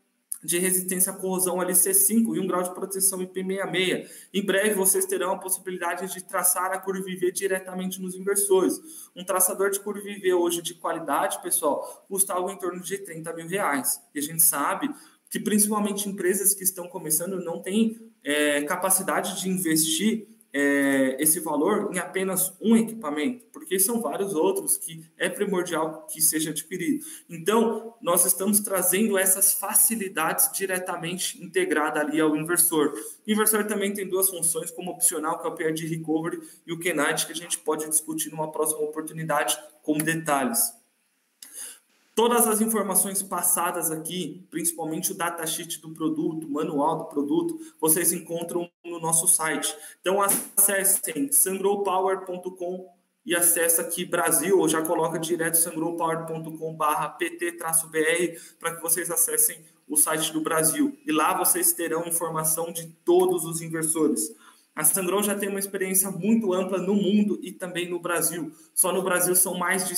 de resistência à corrosão ali C5 e um grau de proteção IP66. Em breve, vocês terão a possibilidade de traçar a curva IV diretamente nos inversores. Um traçador de curva IV hoje de qualidade, pessoal, custa algo em torno de R$30 mil. E a gente sabe que, principalmente, empresas que estão começando não têm capacidade de investir esse valor em apenas um equipamento, porque são vários outros que é primordial que seja adquirido. Então, nós estamos trazendo essas facilidades diretamente integradas ali ao inversor. O inversor também tem duas funções como opcional, que é o PID Recovery e o Kenite, que a gente pode discutir numa próxima oportunidade com detalhes. Todas as informações passadas aqui, principalmente o datasheet do produto, o manual do produto, vocês encontram no nosso site. Então, acessem sungrowpower.com e acessa aqui Brasil, ou já coloca direto sungrowpower.com/pt-br para que vocês acessem o site do Brasil. E lá vocês terão informação de todos os inversores. A Sungrow já tem uma experiência muito ampla no mundo e também no Brasil. Só no Brasil são mais de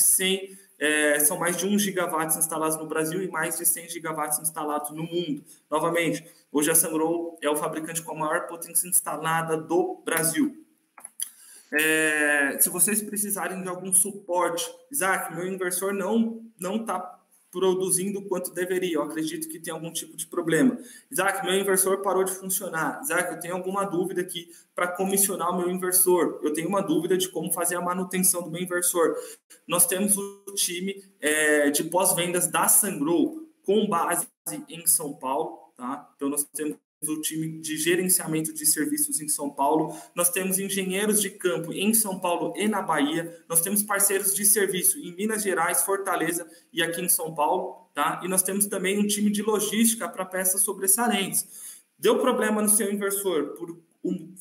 1 gigawatts instalados no Brasil e mais de 100 gigawatts instalados no mundo. Novamente, hoje a Sungrow é o fabricante com a maior potência instalada do Brasil. Se vocês precisarem de algum suporte, Isaac, meu inversor não está produzindo o quanto deveria, eu acredito que tem algum tipo de problema. Isaac, meu inversor parou de funcionar. Isaac, eu tenho alguma dúvida aqui para comissionar o meu inversor. Eu tenho uma dúvida de como fazer a manutenção do meu inversor. Nós temos o time de pós-vendas da Sungrow com base em São Paulo, tá? Então nós temos o time de gerenciamento de serviços em São Paulo, nós temos engenheiros de campo em São Paulo e na Bahia, nós temos parceiros de serviço em Minas Gerais, Fortaleza e aqui em São Paulo, tá? E nós temos também um time de logística para peças sobressalentes. Deu problema no seu inversor, por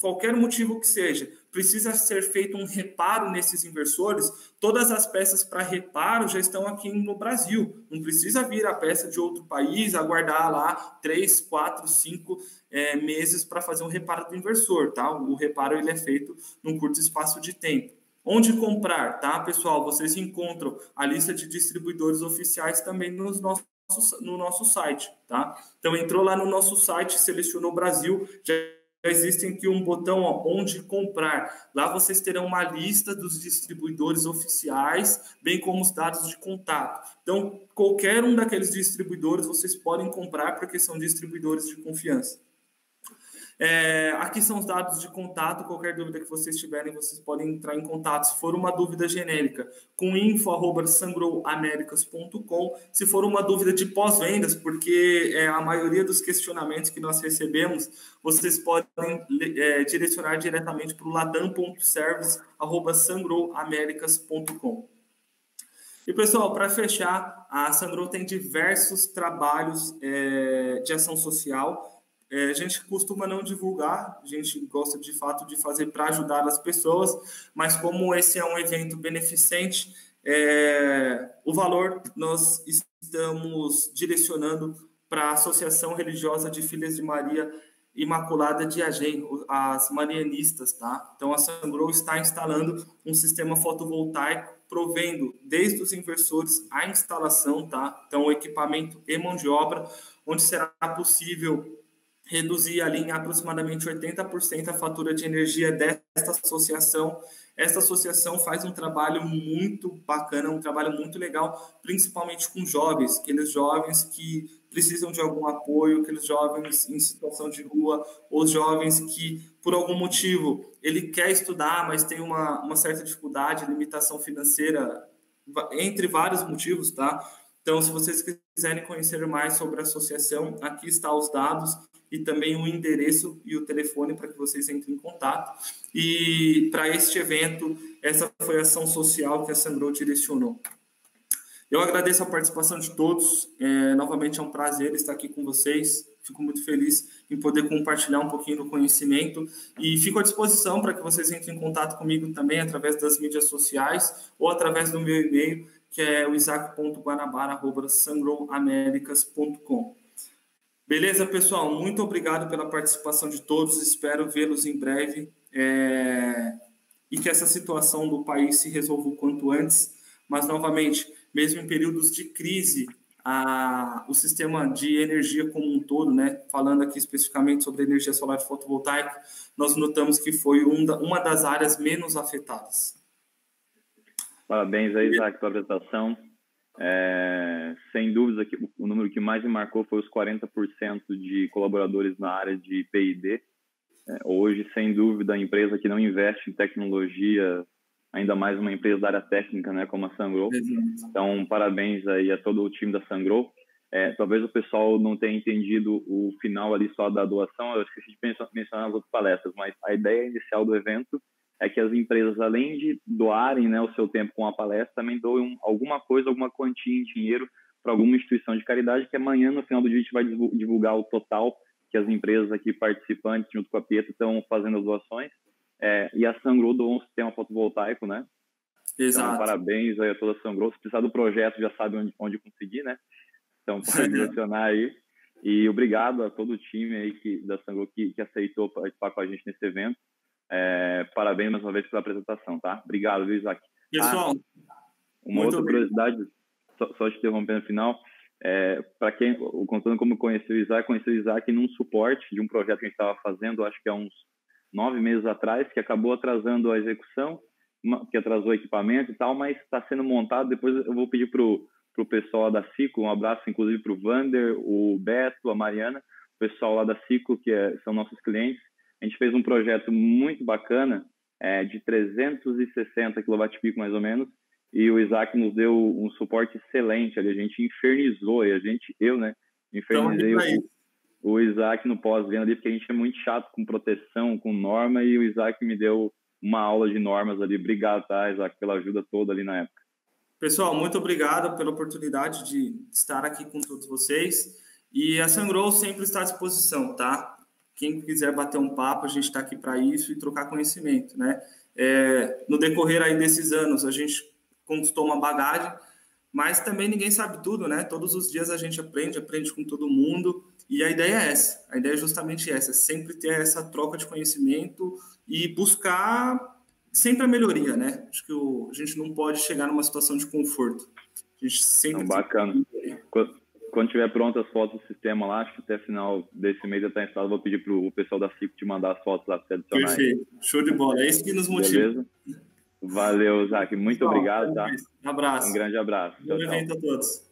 qualquer motivo que seja, precisa ser feito um reparo nesses inversores, todas as peças para reparo já estão aqui no Brasil. Não precisa vir a peça de outro país, aguardar lá 3, 4, 5 meses para fazer um reparo do inversor, tá? O reparo ele é feito num curto espaço de tempo. Onde comprar, tá, pessoal? Vocês encontram a lista de distribuidores oficiais também no nosso site, tá? Então, entrou lá no nosso site, selecionou Brasil, já existe aqui um botão, ó, onde comprar. Lá vocês terão uma lista dos distribuidores oficiais, bem como os dados de contato. Então, qualquer um daqueles distribuidores vocês podem comprar, porque são distribuidores de confiança. Aqui são os dados de contato. Qualquer dúvida que vocês tiverem, vocês podem entrar em contato. Se for uma dúvida genérica, com info@sangroamericas.com. Se for uma dúvida de pós-vendas, porque a maioria dos questionamentos que nós recebemos, vocês podem direcionar diretamente para o ladam.service@sangroamericas.com. E, pessoal, para fechar, a Sangro tem diversos trabalhos de ação social. A gente costuma não divulgar, a gente gosta de fato de fazer para ajudar as pessoas, mas como esse é um evento beneficente, o valor nós estamos direcionando para a Associação Religiosa de Filhas de Maria Imaculada de Agem, as marianistas, tá? Então a Sangro está instalando um sistema fotovoltaico, provendo desde os inversores a instalação, tá? Então o equipamento e mão de obra, onde será possível reduzir ali em aproximadamente 80% a fatura de energia desta associação. Esta associação faz um trabalho muito bacana, um trabalho muito legal, principalmente com jovens, aqueles jovens que precisam de algum apoio, aqueles jovens em situação de rua, ou jovens que, por algum motivo, ele quer estudar, mas tem uma certa dificuldade, limitação financeira, entre vários motivos, tá? Então, se vocês quiserem conhecer mais sobre a associação, aqui está os dados e também o endereço e o telefone para que vocês entrem em contato. E para este evento, essa foi a ação social que a Sangro direcionou. Eu agradeço a participação de todos. Novamente é um prazer estar aqui com vocês. Fico muito feliz em poder compartilhar um pouquinho do conhecimento e fico à disposição para que vocês entrem em contato comigo também através das mídias sociais ou através do meu e-mail, que é o isaac.guanabara@sangroamericas.com. Beleza, pessoal? Muito obrigado pela participação de todos. Espero vê-los em breve e que essa situação do país se resolva o quanto antes. Mas, novamente, mesmo em períodos de crise, o sistema de energia como um todo, né, falando aqui especificamente sobre energia solar fotovoltaica, nós notamos que foi uma das áreas menos afetadas. Parabéns aí, Isaac, pela apresentação. Sem dúvida, o número que mais me marcou foi os 40% de colaboradores na área de P&D. Hoje, sem dúvida, a empresa que não investe em tecnologia, ainda mais uma empresa da área técnica, né, como a Sangro. Então, parabéns aí a todo o time da Sangro. Talvez o pessoal não tenha entendido o final ali só da doação, eu esqueci de mencionar nas outras palestras, mas a ideia inicial do evento é que as empresas, além de doarem, né, o seu tempo com a palestra, também doem alguma coisa, alguma quantia em dinheiro para alguma instituição de caridade, que amanhã, no final do dia, a gente vai divulgar o total que as empresas aqui participantes, junto com a Pietra, estão fazendo as doações. E a Sangro doou um sistema fotovoltaico, né? Exato. Então, parabéns aí a toda a Sangro. Se precisar do projeto, já sabe onde conseguir, né? Então, pode direcionar aí. E obrigado a todo o time aí da Sangro que aceitou participar com a gente nesse evento. Parabéns mais uma vez pela apresentação, tá? Obrigado, viu, Isaac? Pessoal, uma outra curiosidade, só te interrompendo no final, para quem, contando como conheceu o Isaac num suporte de um projeto que a gente estava fazendo, acho que há uns 9 meses atrás, que acabou atrasando a execução, que atrasou o equipamento e tal, mas está sendo montado. Depois eu vou pedir para o pessoal lá da Ciclo, um abraço inclusive para o Vander, o Beto, a Mariana, o pessoal lá da Ciclo, que são nossos clientes. A gente fez um projeto muito bacana, de 360 kWp mais ou menos, e o Isaac nos deu um suporte excelente ali. A gente infernizou, eu, né, infernizei o Isaac no pós-venda ali, porque a gente é muito chato com proteção, com norma, e o Isaac me deu uma aula de normas ali. Obrigado, tá, Isaac, pela ajuda toda ali na época. Pessoal, muito obrigado pela oportunidade de estar aqui com todos vocês. E a Sungrow sempre está à disposição, tá? Quem quiser bater um papo, a gente está aqui para isso e trocar conhecimento, né? No decorrer aí desses anos, a gente conquistou uma bagagem, mas também ninguém sabe tudo, né? Todos os dias a gente aprende com todo mundo. E a ideia é essa, a ideia é justamente essa, sempre ter essa troca de conhecimento e buscar sempre a melhoria, né? Acho que a gente não pode chegar numa situação de conforto. A gente sempre bacana. Quando tiver pronto as fotos do sistema lá, acho que até final desse mês já está instalado, vou pedir para o pessoal da CICO te mandar as fotos lá para você adicionar. Perfeito, show de bola, é isso que nos motiva. Beleza? Valeu, Isaac, muito obrigado, tá? Um abraço. Um grande abraço. Bom evento a todos.